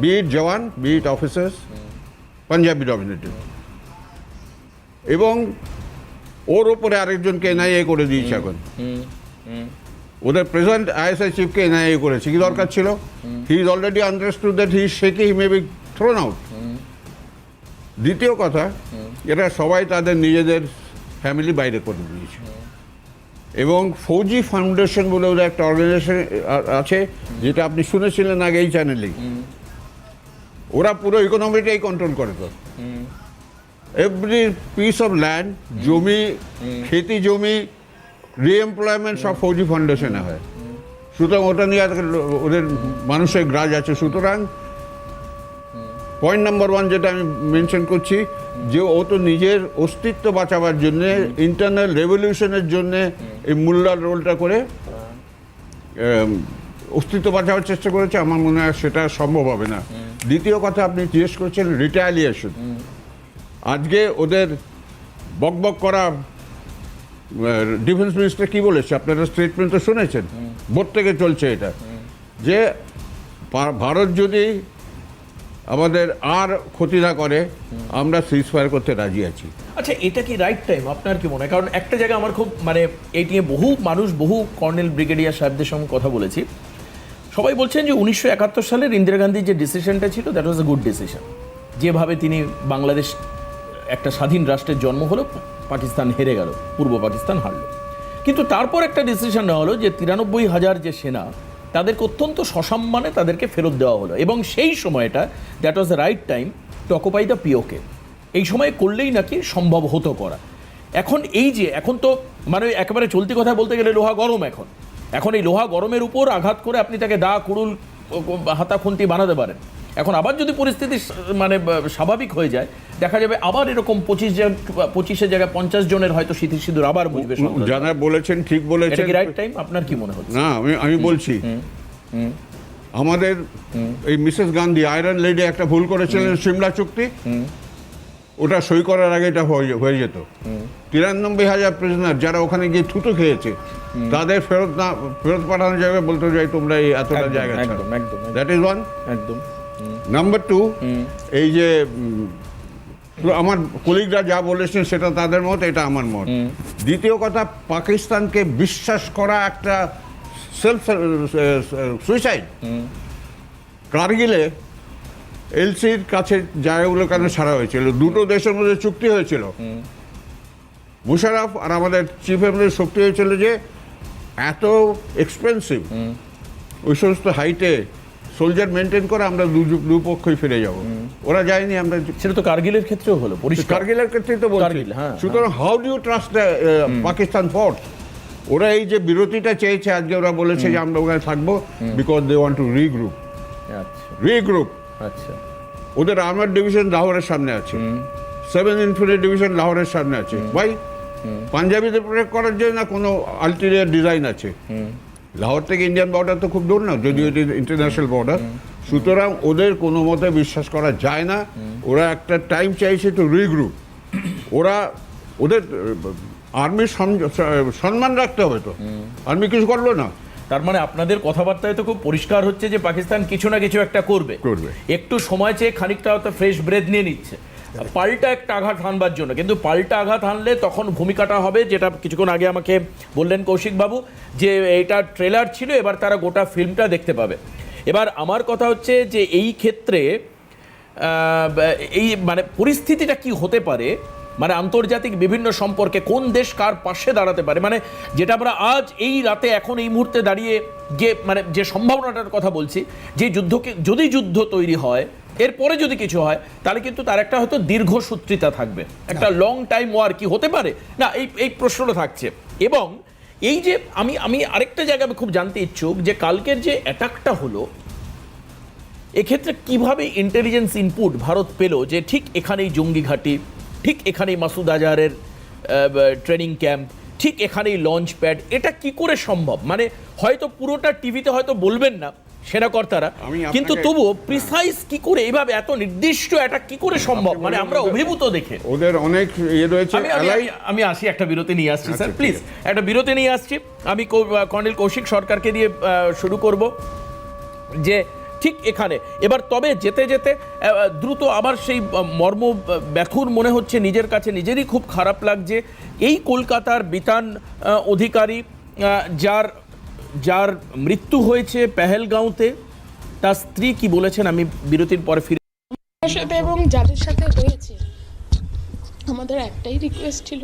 Speaker 5: বি ইট জওয়ান, বি ইট অফিসার্স, পাঞ্জাবি ডমিনেটেড। এবং ওর ওপরে আরেকজনকে এনআইএ করে দিয়েছে এখন। ওদের প্রেজেন্ট আইএসআই চিফকে এনআইএ করেছে। কি দরকার ছিল? He is already understood that he is shaky, he may be thrown out. দ্বিতীয় কথা, এরা সবাই তাদের নিজেদের ফ্যামিলি বাইরে করে দিয়েছে। এবং ফৌজি ফাউন্ডেশন বলে ওদের একটা অর্গানাইজেশন আছে, যেটা আপনি শুনেছিলেন আগে এই চ্যানেলেই। ওরা পুরো ইকোনমিটাই কন্ট্রোল করে। তো এভরি পিস অফ ল্যান্ড, জমি, খেতি জমি, রিএমপ্লয়মেন্ট সব ফৌজি ফাউন্ডেশনে হয়। সুতরাং ওটা নিয়ে ওদের মানুষের গ্রাজ আছে। সুতরাং পয়েন্ট নাম্বার 1 যেটা আমি মেনশন করছি, যে ও তো নিজের অস্তিত্ব বাঁচাবার জন্যে, ইন্টারনাল রেভলিউশনের জন্যে এই মোল্লার রোলটা করে অস্তিত্ব বাঁচাবার চেষ্টা করেছে। আমার মনে হয় সেটা সম্ভব হবে না। দ্বিতীয় কথা, আপনি জিজ্ঞেস করছেন রিটালিয়েশন। আজকে ওদের বকবক করা ডিফেন্স মিনিস্টার কি বলেছে আপনারা স্টেটমেন্ট তো শুনেছেন, বোর্ড থেকে চলছে এটা, যে ভারত যদি আমাদের আর ক্ষতি না করে আমরা সিজ ফায়ার করতে রাজি আছি।
Speaker 1: আচ্ছা, এটা কি রাইট টাইম আপনার কি মনে হয়? কারণ একটা জায়গা আমার খুব মানে এই নিয়ে বহু মানুষ, বহু কর্নেল ব্রিগেডিয়ার সাহেবদের সঙ্গে কথা বলেছি, সবাই বলছেন যে 1971 সালের ইন্দিরা গান্ধীর যে ডিসিশনটা ছিল that was a good decision. যেভাবে তিনি বাংলাদেশ একটা স্বাধীন রাষ্ট্রের জন্ম হলো, পাকিস্তান হেরে গেল, পূর্ব পাকিস্তান হারলো। কিন্তু তারপর একটা ডিসিশন নেওয়া হলো যে 93,000 যে সেনা, তাদেরকে অত্যন্ত সসম্মানে তাদেরকে ফেরত দেওয়া হলো। এবং সেই সময়টা that was the right time to occupy the PoK. এই সময় করলেই নাকি সম্ভব হতো করা। এখন এই যে এখন তো মানে একেবারে চলতি কথা বলতে গেলে লোহা গরম। এখন এই লোহা গরমের উপর আঘাত করে আপনি তাকে দা, কুড়ুল, হাতা, খুন্তি বানাতে পারেন। এখন আবার যদি পরিস্থিতি মানে স্বাভাবিক হয়ে যায়, দেখা যাবে আবার এরকম 25-এর জায়গায় 50 জনের হয়তো সিঁদুর আবার বুঝবে।
Speaker 5: যারা বলেছেন ঠিক বলেছেন।
Speaker 1: এটা কি রাইট টাইম আপনার কি মনে হচ্ছে?
Speaker 5: না, আমি বলছি আমাদের এই মিসেস গান্ধী আয়রন লেডি একটা ভুল করেছিলেন, সিমলা চুক্তি। ওটা সই করার আগে এটা হয়ে যেত। 93,000 প্রিজনার যারা ওখানে গিয়ে থুতু খেয়েছে, তাদের ফেরত পাঠানো যাবে, বলতে যাই তোমরা এই এতটা জায়গা। That is one.
Speaker 1: একদম।
Speaker 5: নাম্বার 2, এই যে আমার কলিগরা যা বলেছেন সেটা তাদের মত, এটা আমার মত। দ্বিতীয় কথা, পাকিস্তানকে বিশ্বাস করা একটা সেলফ সুইসাইড। কার্গিলে এলসির কাছে জায়গাগুলো কেন ছাড়া হয়েছিল? দুটো দেশের মধ্যে চুক্তি হয়েছিল। মুশারফ আর আমাদের চিফের মধ্যে শক্তি হয়েছিল যে এত এক্সপেন্সিভ ওই সমস্ত হাইটে সোলজার মেনটেন করে আমরা দুপক্ষই ফিরে যাব। ওরা যায়নি। আমরা
Speaker 1: সেটা তো কার্গিলের ক্ষেত্রেও হলো,
Speaker 5: কার্গিলের ক্ষেত্রেই তো বলছি। সুতরাং how do you trust Pakistan force? ওরা এই যে বিরতিটা চেয়েছে, আজকে ওরা বলেছে যে আমরা ওখানে থাকবো because they want to regroup.
Speaker 1: আচ্ছা,
Speaker 5: ওদের আর্মার ডিভিশন লাহোরের সামনে আছে, 7 ইনফেন্ট্রি ডিভিশন লাহোরের সামনে আছে। ভাই, পাঞ্জাবিদের প্রোটেক্ট করার জন্য কোনো আলটিরিয়ার ডিজাইন আছে। লাহোর থেকে ইন্ডিয়ান বর্ডার তো খুব দূর না, যদিও এটি ইন্টারন্যাশনাল বর্ডার। সুতরাং ওদের কোনো মতে বিশ্বাস করা যায় না। ওরা একটা টাইম চাইছে টু রিগ্রুপ। ওদের আর্মির সম্মান রাখতে হবে। তো আর্মি কিছু করলো না।
Speaker 1: তার মানে আপনাদের কথাবার্তায় তো খুব পরিষ্কার হচ্ছে যে পাকিস্তান কিছু না কিছু একটা করবে।
Speaker 5: করবে।
Speaker 1: একটু সময় চেয়ে খানিকটা হয়তো ফ্রেশ ব্রেথ নিয়ে নিচ্ছে। পাল্টা একটা আঘাত হানবার জন্য, কিন্তু পাল্টা আঘাত হানলে তখন ভূমিকাটা হবে যেটা কিছুক্ষণ আগে আমাকে বললেন কৌশিকবাবু, যে এটা ট্রেলার ছিল, এবার তারা গোটা ফিল্মটা দেখতে পাবে। এবার আমার কথা হচ্ছে যে এই ক্ষেত্রে এই মানে পরিস্থিতিটা কি হতে পারে, মানে আন্তর্জাতিক বিভিন্ন সম্পর্কে কোন দেশ কার পাশে দাঁড়াতে পারে, মানে যেটা আমরা আজ এই রাতে এখন এই মুহূর্তে দাঁড়িয়ে যে মানে যে সম্ভাবনাটার কথা বলছি, যে যুদ্ধকে যদি যুদ্ধ তৈরি হয়, এরপরে যদি কিছু হয়, তাহলে কিন্তু তার একটা হয়তো দীর্ঘসূত্রিতা থাকবে, একটা লং টাইম ওয়ার কি হতে পারে না, এই প্রশ্নটা থাকছে। এবং এই যে আমি আরেকটা জায়গায় খুব জানতে ইচ্ছুক যে কালকের যে অ্যাটাকটা হলো, এক্ষেত্রে কিভাবে ইন্টেলিজেন্স ইনপুট ভারত পেল যে ঠিক এখানেই জঙ্গি ঘাঁটি, ঠিক এখানেই মাসুদ আজহারের ট্রেনিং ক্যাম্প, ঠিক এখানেই লঞ্চ প্যাড, এটা কি করে সম্ভব? মানে হয়তো পুরোটা টিভিতে হয়তো বলবেন না সেনাকর্তারা, কিন্তু তবুও প্রিসাইজ কি করে এইভাবে এত নির্দিষ্ট এটা কি করে সম্ভব, মানে আমরা অভিভূত দেখে।
Speaker 5: ওদের অনেক ইয়ে রয়েছে।
Speaker 1: আমি আসি, একটা বিরতি নিয়ে আসছি স্যার, প্লিজ একটা বিরতি নিয়ে আসছি। আমি কর্নেল কৌশিক সরকারকে দিয়ে শুরু করব যে ঠিক এখানে এবার তবে যেতে যেতে দ্রুত আবার সেই মর্ম ব্যথুর মনে হচ্ছে নিজের কাছে, নিজেরই খুব খারাপ লাগছে। এই কলকাতার বিতান অধিকারী যার যার মৃত্যু হয়েছে পেহেলগাঁওতে, তার স্ত্রী কি বলেছেন আমি বিরতির পরে ফিরে
Speaker 6: সাথে এবং যাদের সাথে হয়েছে আমাদের একটাই রিকোয়েস্ট ছিল,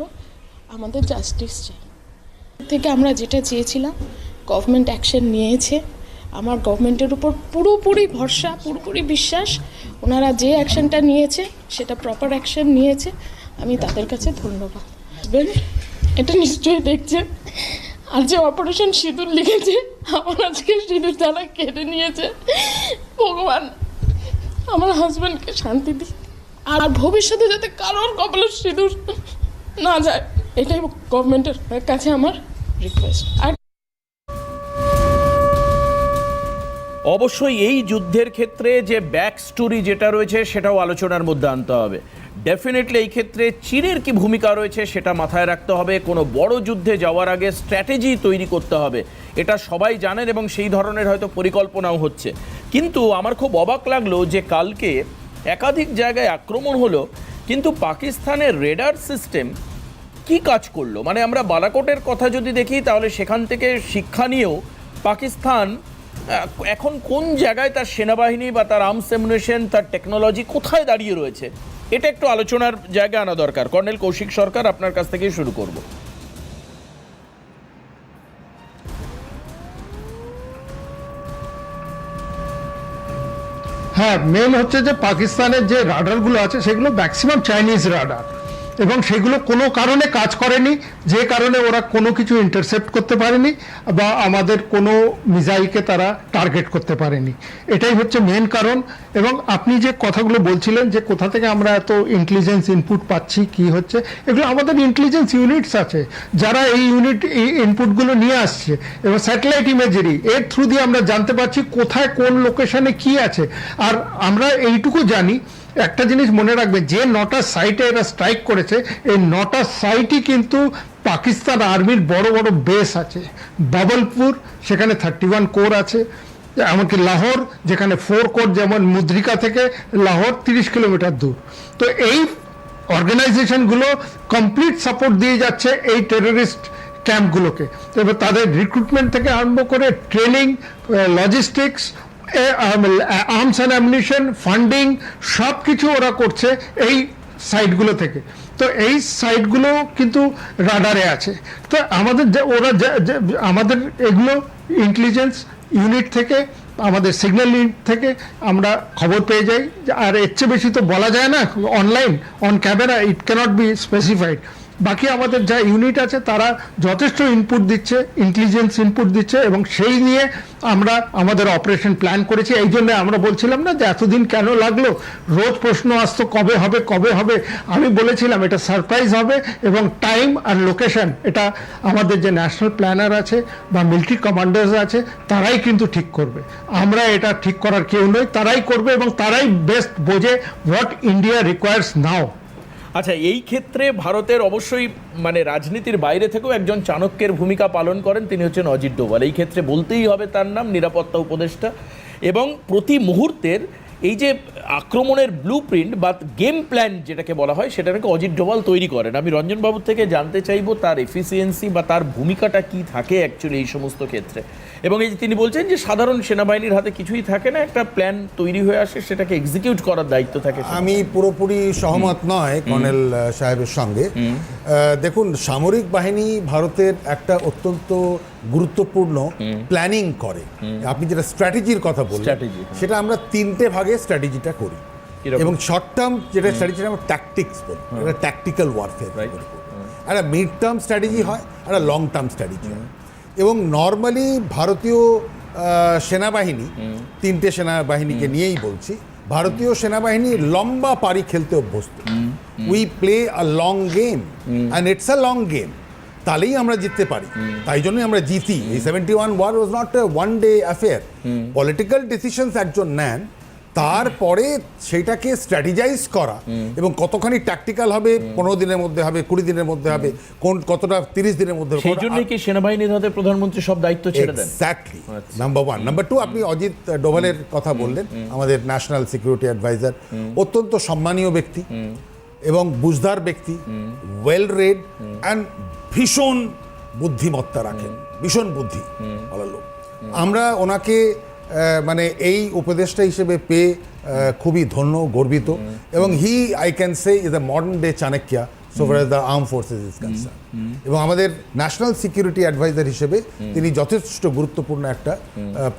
Speaker 6: আমাদের জাস্টিস চাই। থেকে আমরা যেটা চেয়েছিলাম গভর্নমেন্ট অ্যাকশন নিয়েছে, আমার গভর্নমেন্টের উপর পুরোপুরি ভরসা, পুরোপুরি বিশ্বাস। ওনারা যে অ্যাকশনটা নিয়েছে সেটা প্রপার অ্যাকশন নিয়েছে, আমি তাদের কাছে ধন্যবাদ। এটা নিশ্চয়ই দেখছেন, আর যে অপারেশন সিঁদুর লিখেছে আমার আজকে সিঁদুর তারা কেটে নিয়েছে। ভগবান আমার হাজব্যান্ডকে শান্তি দিই, আর ভবিষ্যতে যাতে কারোর কপালের সিঁদুর না যায়, এটাই গভর্নমেন্টের কাছে আমার রিকোয়েস্ট। আর
Speaker 1: অবশ্যই এই যুদ্ধের ক্ষেত্রে যে ব্যাক স্টোরি যেটা রয়েছে সেটাও আলোচনার মধ্যে আনতে হবে। ডেফিনেটলি এই ক্ষেত্রে চীনের কি ভূমিকা রয়েছে সেটা মাথায় রাখতে হবে। কোনো বড় যুদ্ধে যাওয়ার আগে স্ট্র্যাটেজি তৈরি করতে হবে, এটা সবাই জানেন এবং সেই ধরনের হয়তো পরিকল্পনাও হচ্ছে। কিন্তু আমার খুব অবাক লাগলো যে কালকে একাধিক জায়গায় আক্রমণ হলো, কিন্তু পাকিস্তানের রেডার সিস্টেম কি কাজ করলো? মানে আমরা বালাকোটের কথা যদি দেখি তাহলে সেখান থেকে শিক্ষা নিয়েও পাকিস্তান এখন কোন জায়গায় তার সেনাবাহিনী বা তার আর্মস অ্যামুনিশন, তার টেকনোলজি কোথায় দাঁড়িয়ে রয়েছে, এটা একটু আলোচনার জায়গা আনা দরকার। কর্নেল কৌশিক সরকার, আপনার কাছ থেকেই শুরু করব।
Speaker 2: হ্যাঁ, মেন হচ্ছে যে পাকিস্তানের যে রাডারগুলো আছে সেগুলো ম্যাক্সিমাম চাইনিজ রাডার, এবং সেগুলো কোনো কারণে কাজ করেনি, যে কারণে ওরা কোনো কিছু ইন্টারসেপ্ট করতে পারেনি বা আমাদের কোনো মিসাইলকে তারা টার্গেট করতে পারেনি। এটাই হচ্ছে মেন কারণ। এবং আপনি যে কথাগুলো বলছিলেন যে কোথা থেকে আমরা এত ইন্টেলিজেন্স ইনপুট পাচ্ছি, কি হচ্ছে, এগুলো আমাদের ইন্টেলিজেন্স ইউনিটস আছে যারা এই ইনপুটগুলো নিয়ে আসছে, এবং স্যাটেলাইট ইমেজারি এর থ্রু দিয়ে আমরা জানতে পারছি কোথায় কোন লোকেশনে কি আছে। আর আমরা এইটুকু জানি, একটা জিনিস মনে রাখবেন, যে 9টা সাইটে এরা স্ট্রাইক করেছে, এই 9টা সাইটই কিন্তু পাকিস্তান আর্মির বড় বড় বেস আছে। বাবলপুর, সেখানে 31 কোর আছে, এমনকি লাহোর যেখানে 4 কোর, যেমন মুদ্রিকা থেকে লাহোর 30 কিলোমিটার দূর। তো এই অর্গানাইজেশনগুলো কমপ্লিট সাপোর্ট দিয়ে যাচ্ছে এই টেররিস্ট ক্যাম্পগুলোকে। এবার তাদের রিক্রুটমেন্ট থেকে আরম্ভ করে training, logistics, arms and ammunition, funding, সব কিছু ওরা করছে এই সাইটগুলো থেকে। তো এই সাইটগুলো কিন্তু রাডারে আছে। তো আমাদের আমাদের এগুলো ইন্টেলিজেন্স ইউনিট থেকে, আমাদের সিগন্যাল ইউনিট থেকে আমরা খবর পেয়ে যাই। আর এর চেয়ে বেশি তো বলা যায় না online, on camera, it cannot be specified. বাকি আমাদের যা ইউনিট আছে তারা যথেষ্ট ইনপুট দিচ্ছে, ইন্টেলিজেন্স ইনপুট দিচ্ছে, এবং সেই নিয়ে আমরা আমাদের অপারেশন প্ল্যান করেছি। এই জন্য আমরা বলছিলাম না যে এতদিন কেন লাগলো, রোজ প্রশ্ন আসতো কবে হবে কবে হবে। আমি বলেছিলাম এটা সারপ্রাইজ হবে, এবং টাইম আর লোকেশন এটা আমাদের যে ন্যাশনাল প্ল্যানার আছে বা মিলিটারি কমান্ডার্স আছে তারাই কিন্তু ঠিক করবে। আমরা এটা ঠিক করার কেউ নই, তারাই করবে, এবং তারাই বেস্ট বোঝে হোয়াট ইন্ডিয়া রিকোয়ার্স নাও।
Speaker 1: আচ্ছা, এই ক্ষেত্রে ভারতের অবশ্যই মানে রাজনীতির বাইরে থেকেও একজন চাণক্যের ভূমিকা পালন করেন, তিনি হচ্ছেন অজিত ডোভাল। এই ক্ষেত্রে বলতেই হবে তার নাম, নিরাপত্তা উপদেষ্টা। এবং প্রতি মুহূর্তের এই যে আক্রমণের ব্লু প্রিন্ট বা গেম প্ল্যান যেটাকে বলা হয় সেটা নাকি অজিত ডোভাল তৈরি করেন। আমি রঞ্জনবাবুর থেকে জানতে চাইবো তার এফিসিয়েন্সি বা তার ভূমিকাটা কি থাকে অ্যাকচুয়ালি এই সমস্ত ক্ষেত্রে, এবং এই যে তিনি বলছেন যে সাধারণ সেনাবাহিনীর হাতে কিছুই থাকে না, একটা প্ল্যান তৈরি হয়ে আসে, সেটাকে এক্সিকিউট করার দায়িত্ব থাকে।
Speaker 3: আমি পুরোপুরি সহমত নয় কর্নেল সাহেবের সঙ্গে। দেখুন, সামরিক বাহিনী ভারতের একটা অত্যন্ত গুরুত্বপূর্ণ প্ল্যানিং করে। আপনি যেটা স্ট্র্যাটেজির কথা বললেন,
Speaker 1: Strategy, হ্যাঁ।
Speaker 3: সেটা আমরা 3টে ভাগে স্ট্র্যাটেজিটা করি।
Speaker 1: কিরকম?
Speaker 3: এবং শর্ট টার্ম যেটা স্ট্র্যাটেজি আমরা ট্যাকটিক্স বলি, এটা ট্যাকটিক্যাল ওয়ারফেয়ার।
Speaker 1: Right.
Speaker 3: একটা মিড টার্ম স্ট্র্যাটেজি হয়, একটা লং টার্ম স্ট্র্যাটেজি হয়। এবং নর্মালি ভারতীয় সেনাবাহিনী, 3টে সেনাবাহিনীকে নিয়েই বলছি, ভারতীয় সেনাবাহিনী লম্বা পারি খেলতে অভ্যস্ত। We play a long game and it's a long game. তাহলেই আমরা জিততে পারি, তাই জন্যই আমরা জিতি। এই 71 war was not a one day affair. Political decisions একজন নেন, তারপরে সেটাকে স্ট্র্যাটেজাইজ করা এবং কতখানি ট্যাকটিক্যাল হবে, 15 দিনের মধ্যে হবে, 20 দিনের মধ্যে হবে, কতটা 30 দিনের মধ্যে হবে।
Speaker 1: সেই জন্যই কি সেনাবাহিনীর হাতে প্রধানমন্ত্রী সব দায়িত্ব ছেড়ে দেন?
Speaker 3: Exactly, number 1। নাম্বার 2, আপনি অজিত ডোভালের কথা বললেন, আমাদের ন্যাশনাল সিকিউরিটি অ্যাডভাইজার, অত্যন্ত সম্মানীয় ব্যক্তি এবং বুঝদার ব্যক্তি, ওয়েল রেড অ্যান্ড ভীষণ বুদ্ধিমত্তা রাখেন, ভীষণ বুদ্ধি বলার লোক। আমরা ওনাকে মানে এই উপদেষ্টা হিসেবে পেয়ে খুবই ধন্য, গর্বিত। এবং he, I can say, is a modern day Chanakya so far as the armed forces is concerned. এবং আমাদের ন্যাশনাল সিকিউরিটি অ্যাডভাইজার হিসেবে তিনি যথেষ্ট গুরুত্বপূর্ণ একটা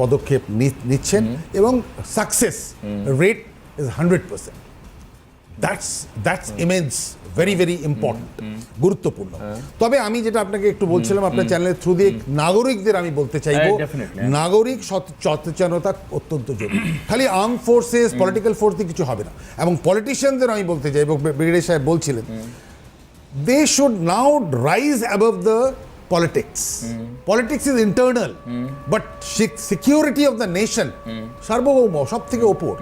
Speaker 3: পদক্ষেপ নিচ্ছেন এবং success rate is 100%. That's immense, very very important, গুরুত্বপূর্ণ। তবে আমি যেটা আপনাকে একটু বলছিলাম আপনার চ্যানেলের থ্রু দিয়ে, নাগরিকদের আমি বলতে চাইবো,
Speaker 1: definitely.
Speaker 3: নাগরিক সচেতনতা অত্যন্ত জরুরি। খালি আর্ম ফোর্সেস, পলিটিক্যাল ফোর্স দিয়ে কিছু হবে না। এবং পলিটিশিয়ানদের আমি বলতে চাই, ব্রিগেডিয়ার সাহেব বলছিলেন, they should now rise above the politics. Politics is internal, but security of the nation সার্বভৌম, সব থেকে ওপর,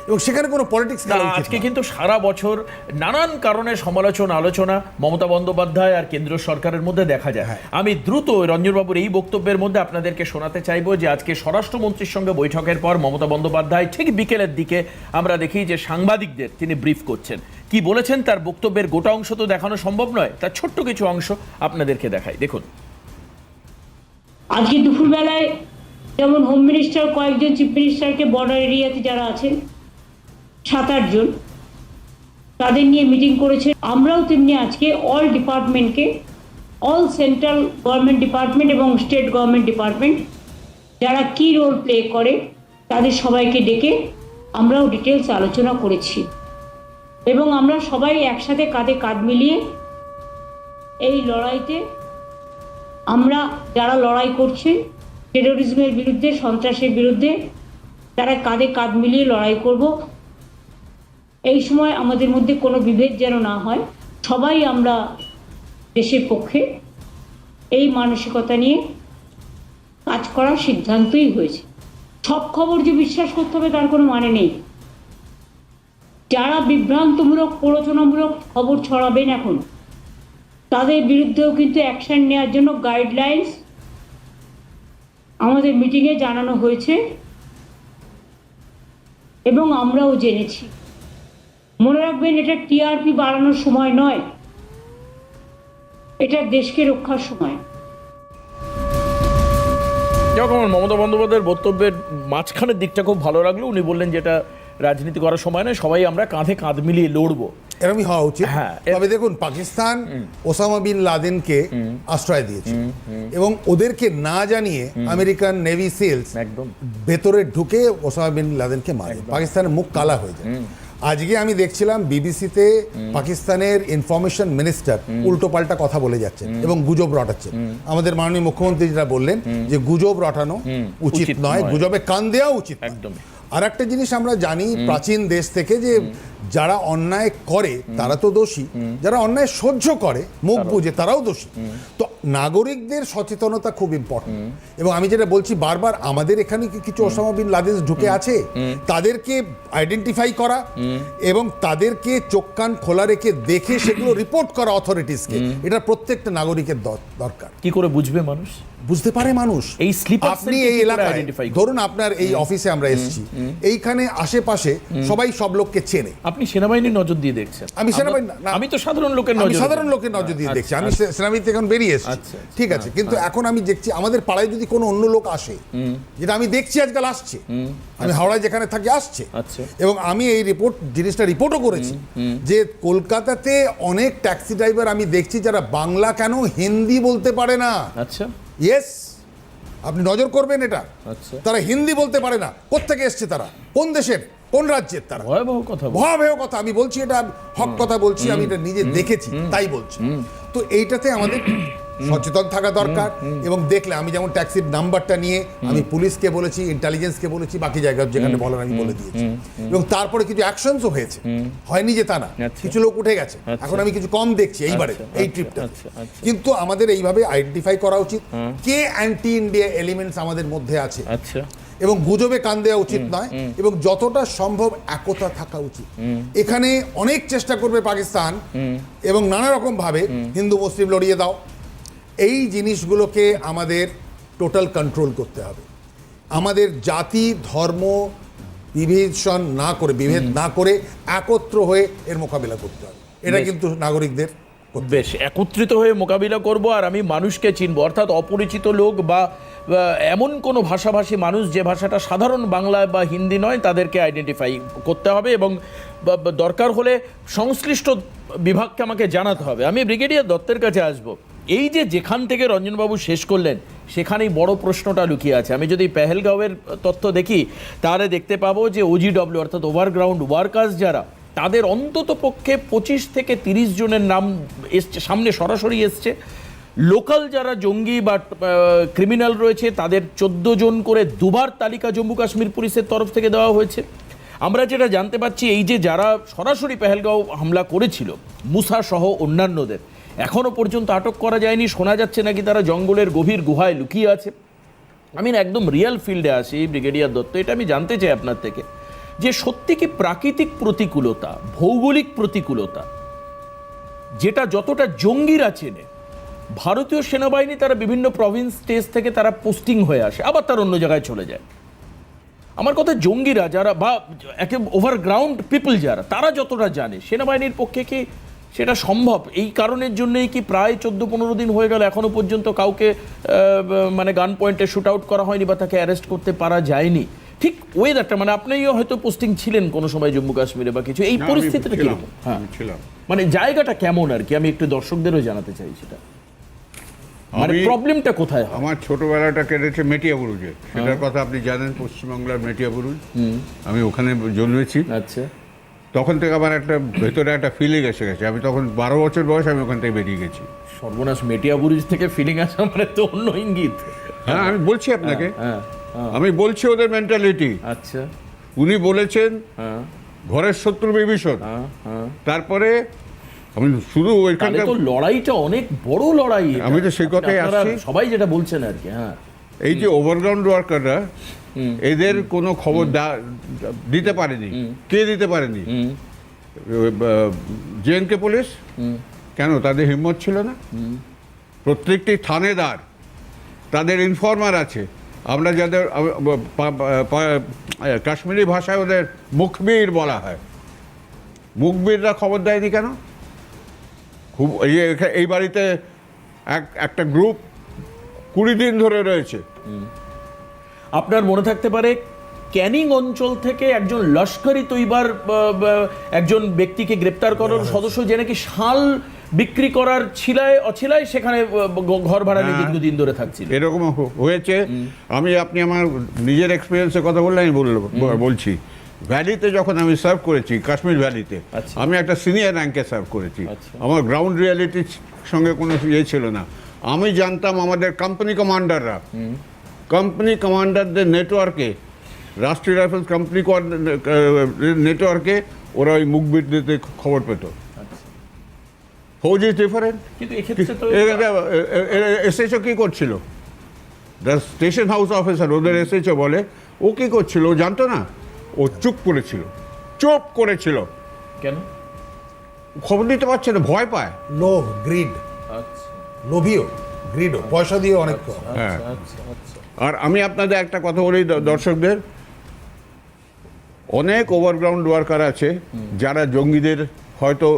Speaker 3: এবং সেখানে কোনো পলিটিক্স
Speaker 1: না, আজকে কিন্তু সারা বছর নানান কারণে আলোচনা মমতা বন্দ্যোপাধ্যায় আর কেন্দ্র সরকারের মধ্যে দেখা যায়। আমি দ্রুত রঞ্জনবাবুর এই বক্তব্যের মধ্যে আপনাদেরকে শোনাতে চাইবো যে আজকে স্বরাষ্ট্রমন্ত্রীর সঙ্গে বৈঠকের পর মমতা বন্দ্যোপাধ্যায় ঠিক বিকেলের দিকে আমরা দেখি যে সাংবাদিকদের তিনি ব্রিফ করছেন। কি বলেছেন তার বক্তব্যের গোটা অংশ তো দেখানো সম্ভব নয়, তার ছোট্ট কিছু অংশ আপনাদেরকে দেখাই, দেখুন।
Speaker 7: আজকে দুপুরবেলায় যেমন হোম মিনিস্টার কয়েকজন চিফ মিনিস্টারকে বর্ডার এরিয়াতে যারা আছেন 7-8 জন, তাদের নিয়ে মিটিং করেছে। আমরাও তেমনি আজকে অল ডিপার্টমেন্টকে, অল সেন্ট্রাল গভর্নমেন্ট ডিপার্টমেন্ট এবং স্টেট গভর্নমেন্ট ডিপার্টমেন্ট যারা কি রোল প্লে করে তাদের সবাইকে ডেকে আমরাও ডিটেলস আলোচনা করেছি এবং আমরা সবাই একসাথে কাঁধে কাঁধ মিলিয়ে এই লড়াইতে, আমরা যারা লড়াই করছে টেরোরিজমের বিরুদ্ধে, সন্ত্রাসের বিরুদ্ধে, তারা কাঁধে কাঁধ মিলিয়ে লড়াই করব। এই সময় আমাদের মধ্যে কোনো বিভেদ যেন না হয়, সবাই আমরা দেশের পক্ষে, এই মানসিকতা নিয়ে কাজ করার সিদ্ধান্তই হয়েছে। সব খবর যে বিশ্বাস করতে হবে তার কোনো মানে নেই। যারা বিভ্রান্তমূলক, প্ররোচনামূলক খবর ছড়াবেন এখন, তাদের বিরুদ্ধেও কিন্তু অ্যাকশন নেওয়ার জন্য গাইডলাইন্স আমাদের মিটিংয়ে জানানো হয়েছে এবং আমরাও জেনেছি। মনে রাখবেন, এটা টিআরপি বাড়ানোর সময় নয়, এটা দেশকে রক্ষার সময়।
Speaker 1: যখন মমতা বন্দ্যোপাধ্যায়ের বক্তব্যের মাঝখানের দিকটা খুব ভালো লাগলো, উনি বললেন যেটা রাজনীতি করার সময় নয়, সবাই আমরা কাঁধে কাঁধ মিলিয়ে লড়বো,
Speaker 3: এরকমই হওয়া উচিত।
Speaker 1: হ্যাঁ।
Speaker 3: তবে দেখুন, পাকিস্তান ওসামা বিন লাদেনকে আশ্রয় দিয়েছে এবং ওদেরকে না জানিয়ে আমেরিকান নেভি সিলস
Speaker 1: একদম
Speaker 3: ভেতরে ঢুকে ওসামা বিন লাদেনকে মারে। পাকিস্তানের মুখ কালা হয়ে যায়। আজকে আমি দেখছিলাম বিবিসিতে পাকিস্তানের ইনফরমেশন মিনিস্টার উল্টোপাল্টা কথা বলে যাচ্ছেন এবং গুজব রটাচ্ছেন। আমাদের মাননীয় মুখ্যমন্ত্রী যেটা বললেন যে গুজব রটানো উচিত নয়, গুজবে কান দেওয়া উচিত।
Speaker 1: একদম।
Speaker 3: আর একটা জিনিস আমরা জানি প্রাচীন দেশ থেকে, যে যারা অন্যায় করে তারা তো দোষী, যারা অন্যায় সহ্য করে মুখ বুঝে তারাও দোষী। তো নাগরিকদের সচেতনতা খুব ইম্পর্টেন্ট। এবং আমি যেটা বলছি বারবার, আমাদের এখানে কি কিছু ওসামা বিন লাদেন ঢুকে আছে, তাদেরকে আইডেন্টিফাই করা এবং তাদেরকে চোখ কান খোলা রেখে দেখে সেগুলো রিপোর্ট করা অথরিটিসকে, এটা প্রত্যেকটা নাগরিকের দরকার।
Speaker 1: কি করে বুঝবে মানুষ?
Speaker 3: বুঝতে পারে মানুষ।
Speaker 1: এই sleeper
Speaker 3: আপনি
Speaker 1: cell কে
Speaker 3: এই
Speaker 1: কি করে
Speaker 3: এলাকায়
Speaker 1: identify করেন?
Speaker 3: ধরুন আপনার এই অফিসে আমরা এসেছি, এইখানে আশেপাশে সবাই সব লোককে চেনে।
Speaker 1: আপনি সেনাবাহিনীর নজর দিয়ে দেখছেন?
Speaker 3: আমি সেনাবাহিনী না,
Speaker 1: আমি তো সাধারণ লোকের
Speaker 3: আমি
Speaker 1: নজর
Speaker 3: সাধারণ লোকের নজর দিয়ে দেখছি। আমি সেনাবাহিনীতে এখন বেরিয়ে এসেছি,
Speaker 1: আচ্ছা, আচ্ছা।
Speaker 3: ঠিক আছে, কিন্তু এখন আমি দেখছি আমাদের পাড়ায় যদি কোনো অন্য লোক আসে, যেটা আমি দেখছি আজকাল আসছে, আমি হাওড়ায় যেখানে থাকি আসছে,
Speaker 1: আচ্ছা।
Speaker 3: এবং আমি এই জিনিসটা রিপোর্টও করেছি যে কলকাতাতে অনেক ট্যাক্সি ড্রাইভার আমি দেখছি যারা বাংলা কেন হিন্দি বলতে পারে না।
Speaker 1: আচ্ছা
Speaker 3: ইয়েস, আপনি নজর করবেন এটা।
Speaker 1: আচ্ছা।
Speaker 3: তারা হিন্দি বলতে পারে না। কোত্থেকে এসছে তারা, কোন দেশের, কোন রাজ্যের তারা?
Speaker 1: ভয়াবহ কথা বলছেন।
Speaker 3: ভয়াবহ কথা। আমি বলছি এটা হক কথা বলছি, আমি এটা নিজে দেখেছি তাই বলছি। তো এইটাতে আমাদের সচেতন থাকা দরকার। এবং দেখলে আমি যেমন ট্যাক্সির নাম্বারটা নিয়ে আমি পুলিশকে বলেছি, ইন্টেলিজেন্সকে বলেছি, বাকি জায়গায় যেখানে বলার আমি বলে দিয়েছি, এবং তারপরে কিছু অ্যাকশনসও হয়েছে, হয়নি যে তা না,
Speaker 1: আচ্ছা।
Speaker 3: কিছু লোক উঠে গেছে। এখন আমি কিছু কম দেখছি এইবারে
Speaker 1: আচ্ছা,
Speaker 3: এই
Speaker 1: আচ্ছা,
Speaker 3: ট্রিপটা।
Speaker 1: আচ্ছা, আচ্ছা।
Speaker 3: কিন্তু আমাদের এইভাবে আইডেন্টিফাই করা উচিত কে অ্যান্টি ইন্ডিয়া এলিমেন্টস আমাদের মধ্যে আছে,
Speaker 1: আচ্ছা
Speaker 3: এবং গুজবে কান দেওয়া উচিত নয়, এবং যতটা সম্ভব একতা থাকা উচিত। এখানে অনেক চেষ্টা করবে পাকিস্তান এবং নানা রকম ভাবে হিন্দু মুসলিম লড়িয়ে দাও, এই জিনিসগুলোকে আমাদের টোটাল কন্ট্রোল করতে হবে। আমাদের জাতি ধর্ম বিভেদ না করে একত্র হয়ে এর মোকাবিলা করতে হবে। এটা কিন্তু নাগরিকদের
Speaker 1: বেশ একত্রিত হয়ে মোকাবিলা করব। আর আমি মানুষকে চিনব, অর্থাৎ অপরিচিত লোক বা এমন কোনো ভাষাভাষী মানুষ যে ভাষাটা সাধারণ বাংলা বা হিন্দি নয়, তাদেরকে আইডেন্টিফাই করতে হবে, এবং দরকার হলে সংশ্লিষ্ট বিভাগকে আমাকে জানাতে হবে। আমি ব্রিগেডিয়ার দত্তের কাছে আসব। এই যে যেখান থেকে রঞ্জনবাবু শেষ করলেন সেখানেই বড় প্রশ্নটা লুকিয়ে আছে। আমি যদি পেহেলগাঁওয়ের তথ্য দেখি তাহলে দেখতে পাবো যে ওজিডব্লিউ অর্থাৎ ওভারগ্রাউন্ড ওয়ার্কার্স যারা, তাদের অন্তত পক্ষে 25 থেকে 30 জনের নাম এসছে সামনে, সরাসরি এসছে। লোকাল যারা জঙ্গি বা ক্রিমিনাল রয়েছে তাদের 14 জন করে দুবার তালিকা জম্মু কাশ্মীর পুলিশের তরফ থেকে দেওয়া হয়েছে। আমরা যেটা জানতে পারছি, এই যে যারা সরাসরি পেহেলগাঁও হামলা করেছিল মুসা সহ অন্যান্যদের এখনও পর্যন্ত আটক করা যায়নি। শোনা যাচ্ছে নাকি তারা জঙ্গলের গভীর গুহায় লুকিয়ে আছে। আমি একদম রিয়েল ফিল্ডে আসি ব্রিগেডিয়ার দত্ত, এটা আমি জানতে চাই আপনার থেকে যে সত্যি কি প্রাকৃতিক প্রতিকূলতা, ভৌগোলিক প্রতিকূলতা, যেটা যতটা জঙ্গিরা চেনে, ভারতীয় সেনাবাহিনী তারা বিভিন্ন প্রভিন্স স্টেজ থেকে তারা পোস্টিং হয়ে আসে, আবার তার অন্য জায়গায় চলে যায়। আমার কথা জঙ্গিরা যারা বা একে ওভারগ্রাউন্ড পিপল যারা, তারা যতটা জানে, সেনাবাহিনীর পক্ষে কি সেটা সম্ভব? এই কারণের জন্যই কি প্রায় 14-15 দিন হয়ে গেল এখনো পর্যন্ত কাউকে মানে গান পয়েন্টে শুট আউট করা হয়নি বা তাকে অ্যারেস্ট করতে পারা যায়নি? ঠিক ওয়েদারটা, মানে আপনিও হয়তো পোস্টিং ছিলেন কোনো সময় জম্মু কাশ্মীরে বা কিছু, এই পরিস্থিতিটা কিরকম? হ্যাঁ
Speaker 5: ছিলাম।
Speaker 1: মানে জায়গাটা কেমন আর কি, আমি একটু দর্শকদেরও জানাতে চাই সেটা, মানে প্রবলেমটা কোথায়?
Speaker 5: আমার ছোটবেলাটা কেটেছে মেটিয়াবুরুজে, সেটার কথা আপনি জানেন, পশ্চিমবাংলার মেটিয়াবুরুজ। আমি ওখানে জন্মেছি।
Speaker 1: আচ্ছা,
Speaker 5: তখন থেকে আমার একটা ভেতরে একটা ফিলিং এসে গেছে। আমি তখন 12 বছর বয়স, আমি ওখান থেকে বেরিয়ে গেছি।
Speaker 1: সর্বনাশ, মেটিয়াবুরুজ থেকে ফিলিং আসা মানে তো অন্য ইঙ্গিত।
Speaker 5: হ্যাঁ, আমি বলছি আপনাকে,
Speaker 1: হ্যাঁ,
Speaker 5: আমি বলছি ওদের মেন্টালিটি।
Speaker 1: আচ্ছা,
Speaker 5: উনি বলেছেন
Speaker 1: হ্যাঁ,
Speaker 5: ঘরের শত্রু বিভীষণ।
Speaker 1: হ্যাঁ।
Speaker 5: তারপরে আমি শুধু
Speaker 1: তাহলে
Speaker 5: ওইখানকার,
Speaker 1: তো লড়াইটা অনেক বড় লড়াই এটা।
Speaker 5: আমি তো সেই কথাই
Speaker 1: আপনারা
Speaker 5: আসছি।
Speaker 1: সবাই যেটা বলছেন আর কি। হ্যাঁ,
Speaker 5: এই যে ওভারগ্রাউন্ড ওয়ার্কাররা, এদের কোনো খবর দিতে পারেনি। কে দিতে পারেনি? জেএনকে পুলিশ। কেন? তাদের হিম্মত ছিল না? প্রত্যেকটি থানেদার, তাদের ইনফর্মার আছে। আমরা যাদের কাশ্মীরি ভাষায় ওদের মুখবির বলা হয়, মুখবিররা খবর দেয়নি কেন? খুব এই বাড়িতে একটা গ্রুপ 20 দিন ধরে রয়েছে।
Speaker 1: আপনার মনে থাকতে পারে ক্যানিং অঞ্চল থেকে একজন লস্করি তৈবার একজন ব্যক্তিকে গ্রেপ্তার করার সদস্য, যে নাকি শাল বিক্রি করার অছিলায় সেখানে ঘর ভাড়া নিয়ে দীর্ঘদিন ধরে থাকছিল।
Speaker 5: এরকম হয়েছে। আপনি আমার নিজের এক্সপিরিয়েন্সের কথা বললে আমি বলছি। ভ্যালিতে যখন আমি সার্ভ করেছি, কাশ্মীর ভ্যালিতে, আমি একটা সিনিয়র র্যাঙ্কে সার্ভ করেছি। আমার গ্রাউন্ড রিয়ালিটির সঙ্গে কোনো ইয়ে ছিল না। আমি জানতাম আমাদের কোম্পানি কমান্ডারদের নেটওয়ার্কে, রাষ্ট্রীয় রাইফেলস কোম্পানি নেটওয়ার্কে ওরা ওই মুখবির দিতে খবর পেত। ফৌজ ইজ ডিফারেন্ট।
Speaker 1: কিন্তু এক্ষেত্রে তো
Speaker 5: এসএইচও কি করছিল? দ্য স্টেশন হাউস অফিসার, ওদের এসএইচও বলে, ও কি করছিল? ও জানতো না। ও চুপ করেছিল।
Speaker 1: কেন?
Speaker 5: খবর দিতে পারছে না, ভয় পায়।
Speaker 3: লোভ, গ্রিড,
Speaker 1: আচ্ছা,
Speaker 3: লোভীও। গ্রিডও পয়সা দিয়ে অনেক কম।
Speaker 5: হ্যাঁ আর আমি আপনাদের একটা কথা বলি দর্শকদের, অনেক ওভারগ্রাউন্ড ওয়ার্কার আছে যারা জঙ্গিদের হয়তো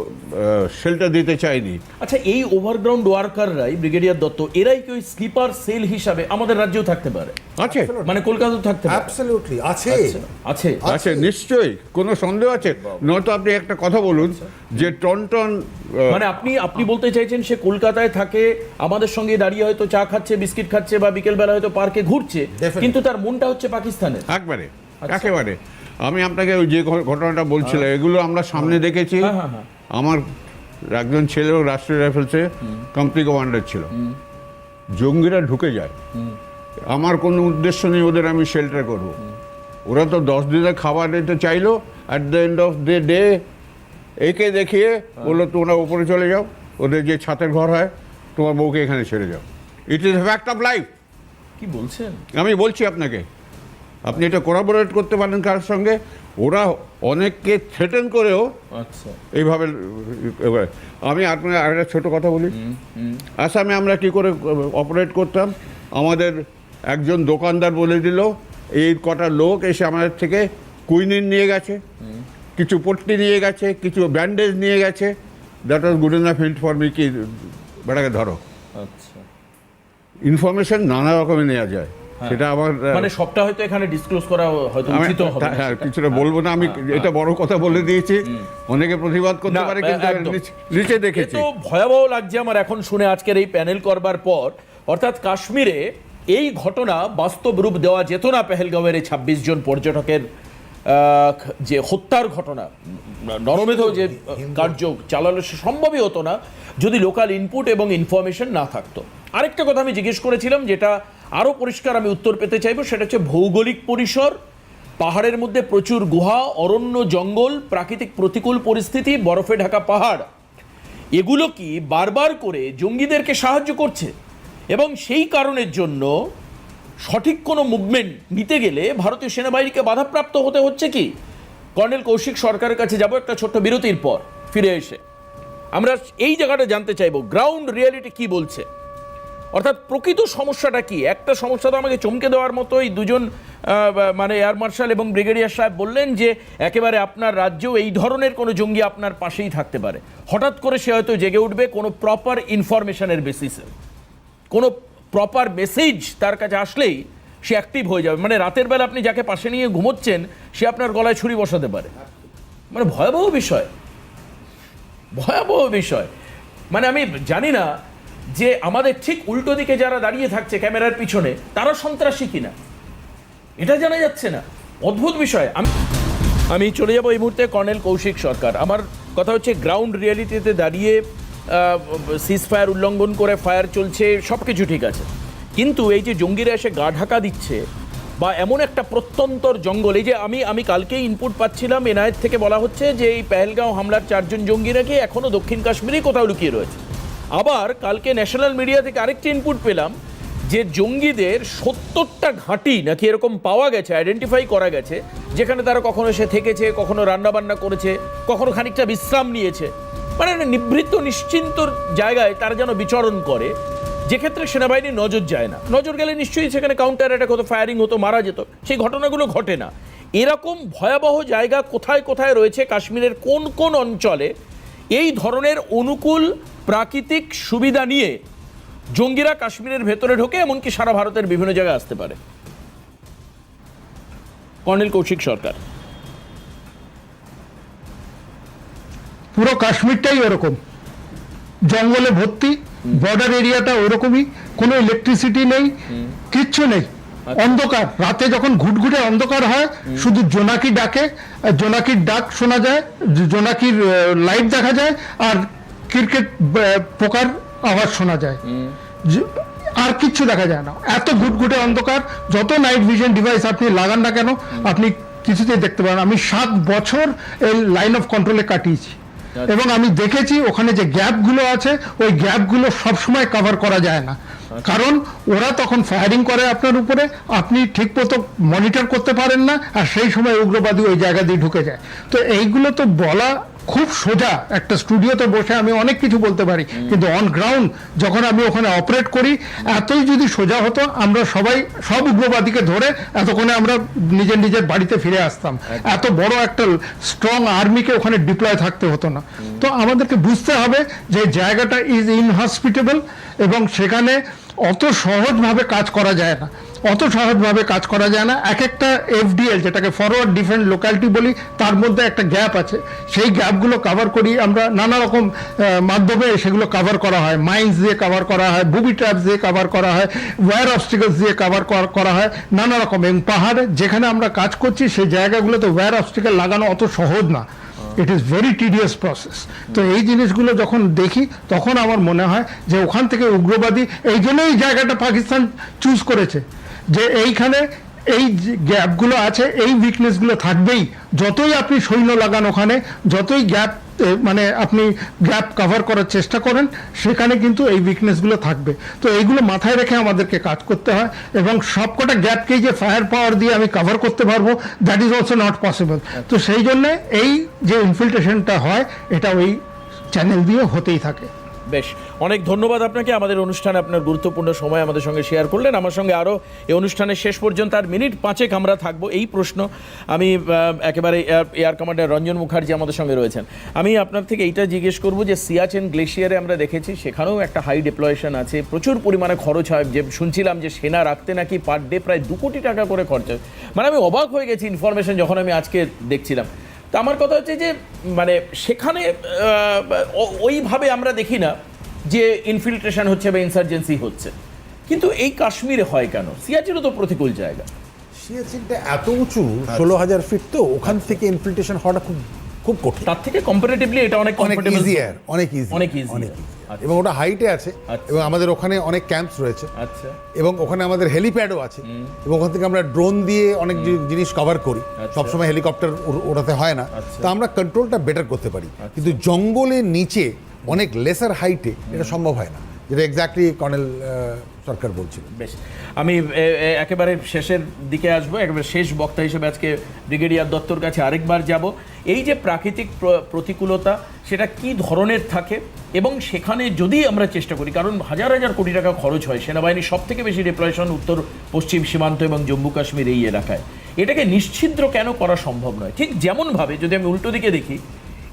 Speaker 5: শেল্টার দিতে চায়নি।
Speaker 1: আচ্ছা, এই ওভারগ্রাউন্ড ওয়ার্কাররাই, ব্রিগেডিয়ার দত্ত, এরাই কি ওই স্লিপার সেল হিসাবে আমাদের রাজ্যেও থাকতে পারে?
Speaker 5: আছে,
Speaker 1: মানে কলকাতাও থাকতে পারে?
Speaker 3: অ্যাবসলিউটলি আছে।
Speaker 1: আছে
Speaker 5: আছে নিশ্চয়ই, কোনো সন্দেহ আছে? নয়তো আপনি একটা কথা বলুন যে টন
Speaker 1: মানে আপনি বলতে চাইছেন সে কলকাতায় থাকে, আমাদের সঙ্গে দাঁড়িয়ে হয়তো চা খাচ্ছে, বিস্কিট খাচ্ছে, বা বিকেলবেলা হয়তো পার্কে ঘুরছে,
Speaker 3: Definitely.
Speaker 1: কিন্তু তার মনটা হচ্ছে পাকিস্তানের।
Speaker 5: একবারে একেবারে। আমি আপনাকে ওই যে ঘটনাটা বলছিলাম, এগুলো আমরা সামনে দেখেছি। আমার একজন ছেলেও রাষ্ট্রীয় রাইফেলসে কোম্পানি কমান্ডার ছিল। জঙ্গিরা ঢুকে যায়, আমার কোনো উদ্দেশ্য নেই ওদের আমি শেল্টার করব। ওরা তো 10 দিনের খাবার দিতে চাইলো, at the end of the day একে দেখিয়ে বললো তোমরা উপরে চলে যাও, ওদের যে ছাতের ঘর হয়, তোমার বউকে এখানে ছেড়ে যাও। It is fact of life.
Speaker 1: কি বলছেন?
Speaker 5: আমি বলছি আপনাকে, আপনি এটা কোলাবোরেট করতে পারেন কার সঙ্গে। ওরা অনেককে থ্রেটেন করেও
Speaker 1: আচ্ছা,
Speaker 5: এইভাবে আমি আপনার আরেকটা ছোট কথা বলি। আসামে আমরা কি করে অপারেট করতাম, আমাদের একজন দোকানদার বলে দিল এই কটা লোক এসে আমাদের থেকে কুইনিন নিয়ে গেছে, কিছু পট্টি নিয়ে গেছে, কিছু ব্যান্ডেজ নিয়ে গেছে। That was good enough hint for me কি বেটাকে ধরো।
Speaker 1: আচ্ছা,
Speaker 5: ইনফরমেশন নানা রকমের নেওয়া যায়, সেটা আবার
Speaker 1: মানে সবটা হয়তো এখানে ডিসক্লোজ করা হয়তো উচিত হবে না।
Speaker 5: হ্যাঁ, কিছুটা বলবো না আমি, এটা বড় কথা বলে দিয়েছি, অনেকে প্রতিবাদ করতে
Speaker 1: না,
Speaker 5: পারে, কিন্তু
Speaker 1: একদম।
Speaker 5: নিচে
Speaker 1: এ
Speaker 5: দেখেছি।
Speaker 1: তো ভয়াবহ লাগছে আমার এখন শুনে আজকের এই প্যানেল করবার পর। অর্থাৎ কাশ্মীরে এই ঘটনা বাস্তব রূপ দেওয়া যেত না পেহেলগাঁওয়ের এই 26 জন পর্যটকের যে হত্যার ঘটনা, নরমেধ যে কার্য চালালো, সে সম্ভবই হতো না যদি লোকাল ইনপুট এবং ইনফরমেশন না থাকতো। আরেকটা কথা আমি জিজ্ঞেস করেছিলাম, যেটা আরও পরিষ্কার আমি উত্তর পেতে চাইবো, সেটা হচ্ছে ভৌগোলিক পরিসর। পাহাড়ের মধ্যে প্রচুর গুহা, অরণ্য, জঙ্গল, প্রাকৃতিক প্রতিকূল পরিস্থিতি, বরফে ঢাকা পাহাড়, এগুলো কি বারবার করে জঙ্গিদেরকে সাহায্য করছে? এবং সেই কারণের জন্য সঠিক কোনো মুভমেন্ট নিতে গেলে ভারতীয় সেনাবাহিনীকে বাধাপ্রাপ্ত হতে হচ্ছে কি? কর্নেল কৌশিক সরকারের কাছে যাব একটা ছোট্ট বিরতির পর। ফিরে এসে আমরা এই জায়গাটা জানতে চাইবো গ্রাউন্ড রিয়ালিটি কি বলছে, অর্থাৎ প্রকৃত সমস্যাটা কি। একটা সমস্যা তো আমাকে চমকে দেওয়ার মতোই, দুজন মানে এয়ার মার্শাল এবং ব্রিগেডিয়ার সাহেব বললেন যে একেবারে আপনার রাজ্যেও এই ধরনের কোনো জঙ্গি আপনার পাশেই থাকতে পারে। হঠাৎ করে সে হয়তো জেগে উঠবে কোনো প্রপার ইনফরমেশনের বেসিসে, কোনো প্রপার মেসেজ তার কাছে আসলেই সে অ্যাক্টিভ হয়ে যাবে। মানে রাতের বেলা আপনি যাকে পাশে নিয়ে ঘুমোচ্ছেন, সে আপনার গলায় ছুরি বসাতে পারে। মানে ভয়াবহ বিষয়, ভয়াবহ বিষয়। মানে আমি জানি না যে আমাদের ঠিক উল্টো দিকে যারা দাঁড়িয়ে থাকছে ক্যামেরার পিছনে, তারা সন্ত্রাসী কিনা, এটা জানা যাচ্ছে না। অদ্ভুত বিষয়। আমি চলে যাব এই মুহূর্তে কর্নেল কৌশিক সরকার। আমার কথা হচ্ছে গ্রাউন্ড রিয়ালিটিতে দাঁড়িয়ে সিজ ফায়ার উল্লঙ্ঘন করে ফায়ার চলছে, সব কিছু ঠিক আছে, কিন্তু এই যে জঙ্গিরা এসে গা ঢাকা দিচ্ছে, বা এমন একটা প্রত্যন্তর জঙ্গল, এই যে আমি কালকেই ইনপুট পাচ্ছিলাম এনআইএ থেকে বলা হচ্ছে যে এই পেহেলগাঁও হামলার 4 জন জঙ্গি নাকি এখনও দক্ষিণ কাশ্মীরেই কোথাও লুকিয়ে রয়েছে। আবার কালকে ন্যাশনাল মিডিয়া থেকে আরেকটি ইনপুট পেলাম যে জঙ্গিদের 70টা ঘাঁটি নাকি এরকম পাওয়া গেছে, আইডেন্টিফাই করা গেছে, যেখানে তারা কখনো সে থেকেছে, কখনো রান্নাবান্না করেছে, কখনো খানিকটা বিশ্রাম নিয়েছে। মানে নিভৃত নিশ্চিন্ত জায়গায় তারা যেন বিচরণ করে, যেক্ষেত্রে সেনাবাহিনীর নজর যায় না। নজর গেলে নিশ্চয়ই সেখানে কাউন্টার অ্যাটাক হতো, ফায়ারিং হতো, মারা যেত। সেই ঘটনাগুলো ঘটে না। এরকম ভয়াবহ জায়গা কোথায় কোথায় রয়েছে কাশ্মীরের কোন কোন অঞ্চলে এই ধরনের অনুকূল প্রাকৃতিক সুবিধা নিয়ে জঙ্গিরা কাশ্মীরের ভেতরে ঢোকে, এমনকি সারা ভারতের বিভিন্ন জায়গায় আসতে পারে? কর্নেল কৌশিক সরকার।
Speaker 2: পুরো কাশ্মীরটাই ওরকম, জঙ্গলে ভর্তি, বর্ডার এরিয়াটা ওরকমই, কোনো ইলেকট্রিসিটি নেই, কিচ্ছু নেই, অন্ধকার। রাতে যখন ঘুটঘুটে অন্ধকার হয়, শুধু জোনাকি ডাকে, জোনাকির ডাক শোনা যায়, জোনাকির লাইট দেখা যায়, আর ক্রিকেট পোকার আওয়াজ শোনা যায়, আর কিচ্ছু দেখা যায় না। এত ঘুটঘুটে অন্ধকার, যত নাইট ভিশন ডিভাইস আপনি লাগান না কেন আপনি কিছুতেই দেখতে পারেন। আমি 7 বছর এই লাইন অফ কন্ট্রোলে কাটিয়েছি, এবং আমি দেখেছি ওখানে যে গ্যাপগুলো আছে, ওই গ্যাপগুলো সবসময় কভার করা যায় না, কারণ ওরা তখন ফায়ারিং করে আপনার উপরে, আপনি ঠিক মতো মনিটর করতে পারেন না, আর সেই সময় উগ্রবাদী ওই জায়গা দিয়ে ঢুকে যায়। তো এইগুলো তো বলা খুব সোজা একটা স্টুডিওতে বসে আমি অনেক কিছু বলতে পারি, কিন্তু অন গ্রাউন্ড যখন আমি ওখানে অপারেট করি, এতই যদি সোজা হতো আমরা সব উগ্রবাদীকে ধরে এতক্ষণে আমরা নিজের নিজের বাড়িতে ফিরে আসতাম। এত বড় একটা স্ট্রং আর্মিকে ওখানে ডিপ্লয় থাকতে হতো না। তো আমাদেরকে বুঝতে হবে যে জায়গাটা ইজ ইনহসপিটেবল এবং সেখানে অত সহজভাবে কাজ করা যায় না, এক একটা এফডিএল, যেটাকে ফরওয়ার্ড ডিফেন্স লোকালিটি বলি, তার মধ্যে একটা গ্যাপ আছে। সেই গ্যাপগুলো কভার করি আমরা নানা রকম মাধ্যমে, সেগুলো কভার করা হয়, মাইন্স দিয়ে কভার করা হয়, বুবি ট্র্যাপস দিয়ে কভার করা হয়, ওয়্যার অবস্টিকলস দিয়ে কভার করা হয়, নানা রকম। এবং পাহাড়ে যেখানে আমরা কাজ করছি সেই জায়গাগুলোতে ওয়্যার অবস্টিকল লাগানো অত সহজ না, it is very tedious process. তো এই জিনিসগুলো যখন দেখি তখন আমার মনে হয় যে ওখান থেকে উগ্রবাদী, এই জন্য এই জায়গাটা পাকিস্তান চুজ করেছে যে এইখানে এই গ্যাপগুলো আছে, এই উইকনেসগুলো থাকবেই। যতই আপনি সৈন্য লাগান ওখানে, যতই গ্যাপ মানে আপনি গ্যাপ কভার করার চেষ্টা করেন, সেখানে কিন্তু এই উইকনেসগুলো থাকবে। তো এইগুলো মাথায় রেখে আমাদেরকে কাজ করতে হয়, এবং সবকটা গ্যাপকেই যে ফায়ার পাওয়ার দিয়ে আমি কভার করতে পারবো, that is also not possible. তো সেই জন্যে এই যে ইনফিল্ট্রেশনটা হয়, এটা ওই চ্যানেল দিয়ে হতেই থাকে।
Speaker 1: বেশ, অনেক ধন্যবাদ আপনাকে। আমাদের অনুষ্ঠানে আপনার গুরুত্বপূর্ণ সময় আমাদের সঙ্গে শেয়ার করলেন। আমার সঙ্গে আরও এই অনুষ্ঠানের শেষ পর্যন্ত আর মিনিট 5 আমরা থাকবো। এই প্রশ্ন আমি একেবারে এয়ার কমান্ডার রঞ্জন মুখার্জি আমাদের সঙ্গে রয়েছেন, আমি আপনার থেকে এইটা জিজ্ঞেস করব যে সিয়াচেন গ্লেশিয়ারে আমরা দেখেছি সেখানেও একটা হাই ডিপ্লয়েশন আছে, প্রচুর পরিমাণে খরচ হয়, যে শুনছিলাম যে সেনা রাখতে নাকি পার ডে প্রায় 2 কোটি টাকা করে খরচা। মানে আমি অবাক হয়ে গেছি ইনফরমেশন যখন আমি আজকে দেখছিলাম। তো আমার কথা হচ্ছে যে মানে সেখানে ওইভাবে আমরা দেখি না যে ইনফিল্ট্রেশন হচ্ছে বা ইনসার্জেন্সি হচ্ছে, কিন্তু এই কাশ্মীরে হয় কেন? সিয়াচেনও তো প্রতিকূল জায়গা।
Speaker 3: সিয়াচেনটা এত উঁচু, 16,000 ফিট, তো ওখান থেকে ইনফিল্ট্রেশন হওয়াটা খুব কঠিন।
Speaker 1: তার থেকে কম্পারেটিভলি এটা অনেক কমফোর্টেবল,
Speaker 3: অনেক ইজি। এবং ওটা হাইটে আছে, এবং আমাদের ওখানে অনেক ক্যাম্পস রয়েছে।
Speaker 1: আচ্ছা।
Speaker 3: এবং ওখানে আমাদের হেলিপ্যাডও আছে, এবং ওখান থেকে আমরা ড্রোন দিয়ে অনেক জিনিস কভার করি। সবসময় হেলিকপ্টার ওড়াতে হয় না, তো আমরা কন্ট্রোলটা বেটার করতে পারি। কিন্তু জঙ্গলের নিচে অনেক লেসার হাইটে এটা সম্ভব হয় না, যেটা এক্স্যাক্টলি কর্নেল সরকার বলছিল।
Speaker 1: বেশ, আমি একেবারে শেষের দিকে আসবো, একেবারে শেষ বক্তা হিসেবে আজকে ব্রিগেডিয়ার দত্তর কাছে আরেকবার যাব। এই যে প্রাকৃতিক প্রতিকূলতা, সেটা কি ধরনের থাকে, এবং সেখানে যদি আমরা চেষ্টা করি, কারণ হাজার হাজার কোটি টাকা খরচ হয়, সেনাবাহিনীর সব থেকে বেশি ডিপ্লয়েশন উত্তর পশ্চিম সীমান্ত এবং জম্মু কাশ্মীর এই এলাকায়, এটাকে নিশ্ছিদ্র কেন করা সম্ভব নয়? ঠিক যেমনভাবে যদি আমি উল্টো দিকে দেখি,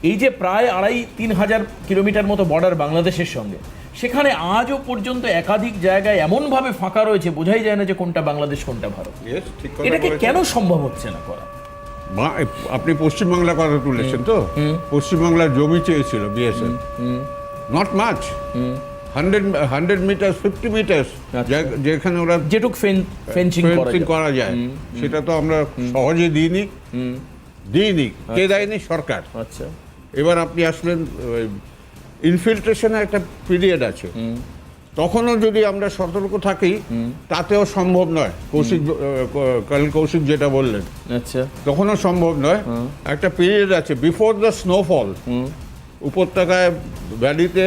Speaker 1: এই যে প্রায় 2,5-3 হাজার কিলোমিটার মতো বর্ডার বাংলাদেশের সঙ্গে, সেখানে আজও পর্যন্ত একাধিক জায়গায় এমনভাবে ফাঁকা রয়েছে, বোঝাই যায় না যে কোনটা বাংলাদেশ কোনটা ভারত। এটাকে কেন সম্ভব হচ্ছে না করা?
Speaker 5: আপনি পশ্চিমবাংলার কথা তুলেছেন, তো পশ্চিমবাংলার জমি চেয়েছিল BSF, not much, 100 metre 50 metre, যেখানে ওরা
Speaker 1: যেটুক ফেন্সিং
Speaker 5: করা যায়, সেটা তো আমরা সহজে দিইনি। কে দেয়নি? সরকার।
Speaker 1: আচ্ছা,
Speaker 5: এবার আপনি আসলেন, ইনফিল্ট্রেশনের একটা পিরিয়ড আছে, তখনও যদি আমরা সতর্ক থাকি তাতেও সম্ভব নয়। কর্নেল কৌশিক যেটা বললেন,
Speaker 1: আচ্ছা,
Speaker 5: তখনও সম্ভব নয়। একটা পিরিয়ড আছে বিফোর দ্য স্নোফল, উপত্যকায় ভ্যালিতে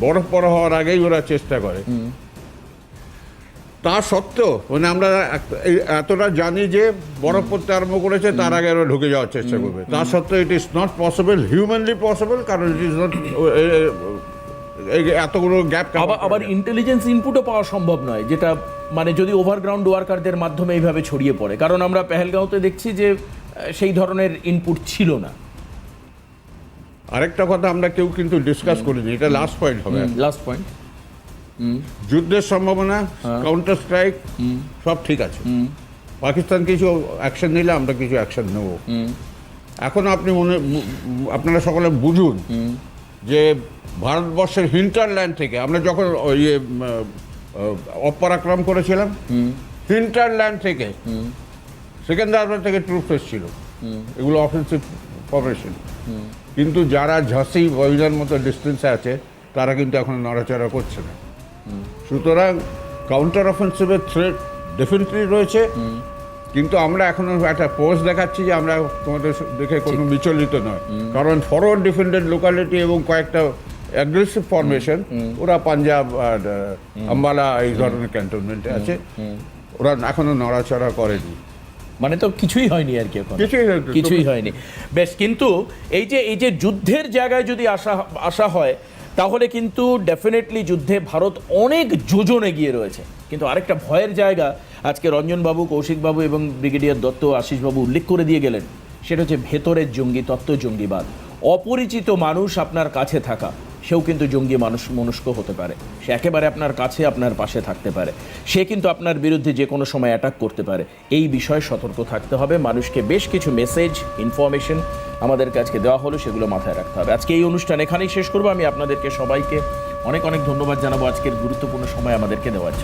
Speaker 5: বরফ পড়া হওয়ার আগেই ওরা চেষ্টা করে। তা সত্ত্বেও মানে আমরা এতটা জানি যে বরফ পড়তে আরম্ভ করেছে, তার আগে ওরা ঢুকে যাওয়ার চেষ্টা করবে। তা সত্ত্বেও it is not possible, humanly possible, কারণ ইট ইজ নট, এতগুলো গ্যাপ।
Speaker 1: আবার ইন্টেলিজেন্স ইনপুটও পাওয়া সম্ভব নয়, যেটা মানে যদি ওভারগ্রাউন্ড ওয়ার্কারদের মাধ্যমে এইভাবে ছড়িয়ে পড়ে, কারণ আমরা পেহেলগাঁওতে দেখছি যে সেই ধরনের ইনপুট ছিল না।
Speaker 5: আরেকটা কথা আমরা কেউ কিন্তু ডিসকাস করিনি, এটা লাস্ট পয়েন্ট হবে।
Speaker 1: লাস্ট পয়েন্ট,
Speaker 5: যুদ্ধের সম্ভাবনা, কাউন্টার স্ট্রাইক সব ঠিক আছে, পাকিস্তান কিছু অ্যাকশন নিলে আমরা কিছু অ্যাকশন নেব। এখন আপনারা সকলে বুঝুন যে ভারতবর্ষের হিন্টারল্যান্ড থেকে আমরা যখন অপরাক্রম করেছিলাম, হিন্টারল্যান্ড থেকে সেকেন্দাবাদ থেকে ট্রুপস এসেছিল, এগুলো অফেন্সিভ অপারেশন। কিন্তু যারা ঝাঁসি বইজার মতো ডিস্টেন্সে আছে, তারা কিন্তু এখন নড়াচড়া করছে না। সুতরাং কাউন্টার অফেন্সিভের থ্রেট ডেফিনেটলি রয়েছে, কিন্তু আমরা এখনো একটা পোজ দেখাচ্ছি যে আমরা তোমাদের দেখে কোনো বিচলিত নয়, কারণ ফরওয়ার্ড ডিফেন্ডেড লোকালিটি এবং কয়েকটা অ্যাগ্রেসিভ ফরমেশন, ওরা পাঞ্জাব আর আম্বালা এই ধরনের ক্যান্টনমেন্টে আছে, ওরা এখনো নড়াচড়া করেনি।
Speaker 1: মানে তো কিছুই হয়নি আর কি এখন
Speaker 5: কিছুই হয়নি।
Speaker 1: কিছুই হয়নি। বেশ, কিন্তু এই যে যুদ্ধের জায়গায় যদি আসা হয় তাহলে কিন্তু ডেফিনেটলি যুদ্ধে ভারত অনেক যোজন এগিয়ে রয়েছে। কিন্তু আরেকটা ভয়ের জায়গা আজকে রঞ্জনবাবু, কৌশিকবাবু এবং ব্রিগেডিয়ার দত্ত, আশিসবাবু উল্লেখ করে দিয়ে গেলেন, সেটা হচ্ছে ভেতরের জঙ্গি তত্ত্ব, জঙ্গিবাদ। অপরিচিত মানুষ আপনার কাছে থাকা, সেও কিন্তু জঙ্গি মনস্ক হতে পারে। সে একেবারে আপনার কাছে, আপনার পাশে থাকতে পারে। সে কিন্তু আপনার বিরুদ্ধে যে কোনো সময় অ্যাটাক করতে পারে। এই বিষয়ে সতর্ক থাকতে হবে। মানুষকে বেশ কিছু মেসেজ, ইনফরমেশন আমাদেরকে আজকে দেওয়া হলো, সেগুলো মাথায় রাখতে হবে। আজকে এই অনুষ্ঠান এখানেই শেষ করবো। আমি আপনাদেরকে সবাইকে অনেক অনেক ধন্যবাদ জানাবো আজকের গুরুত্বপূর্ণ সময় আমাদেরকে দেওয়ার জন্য।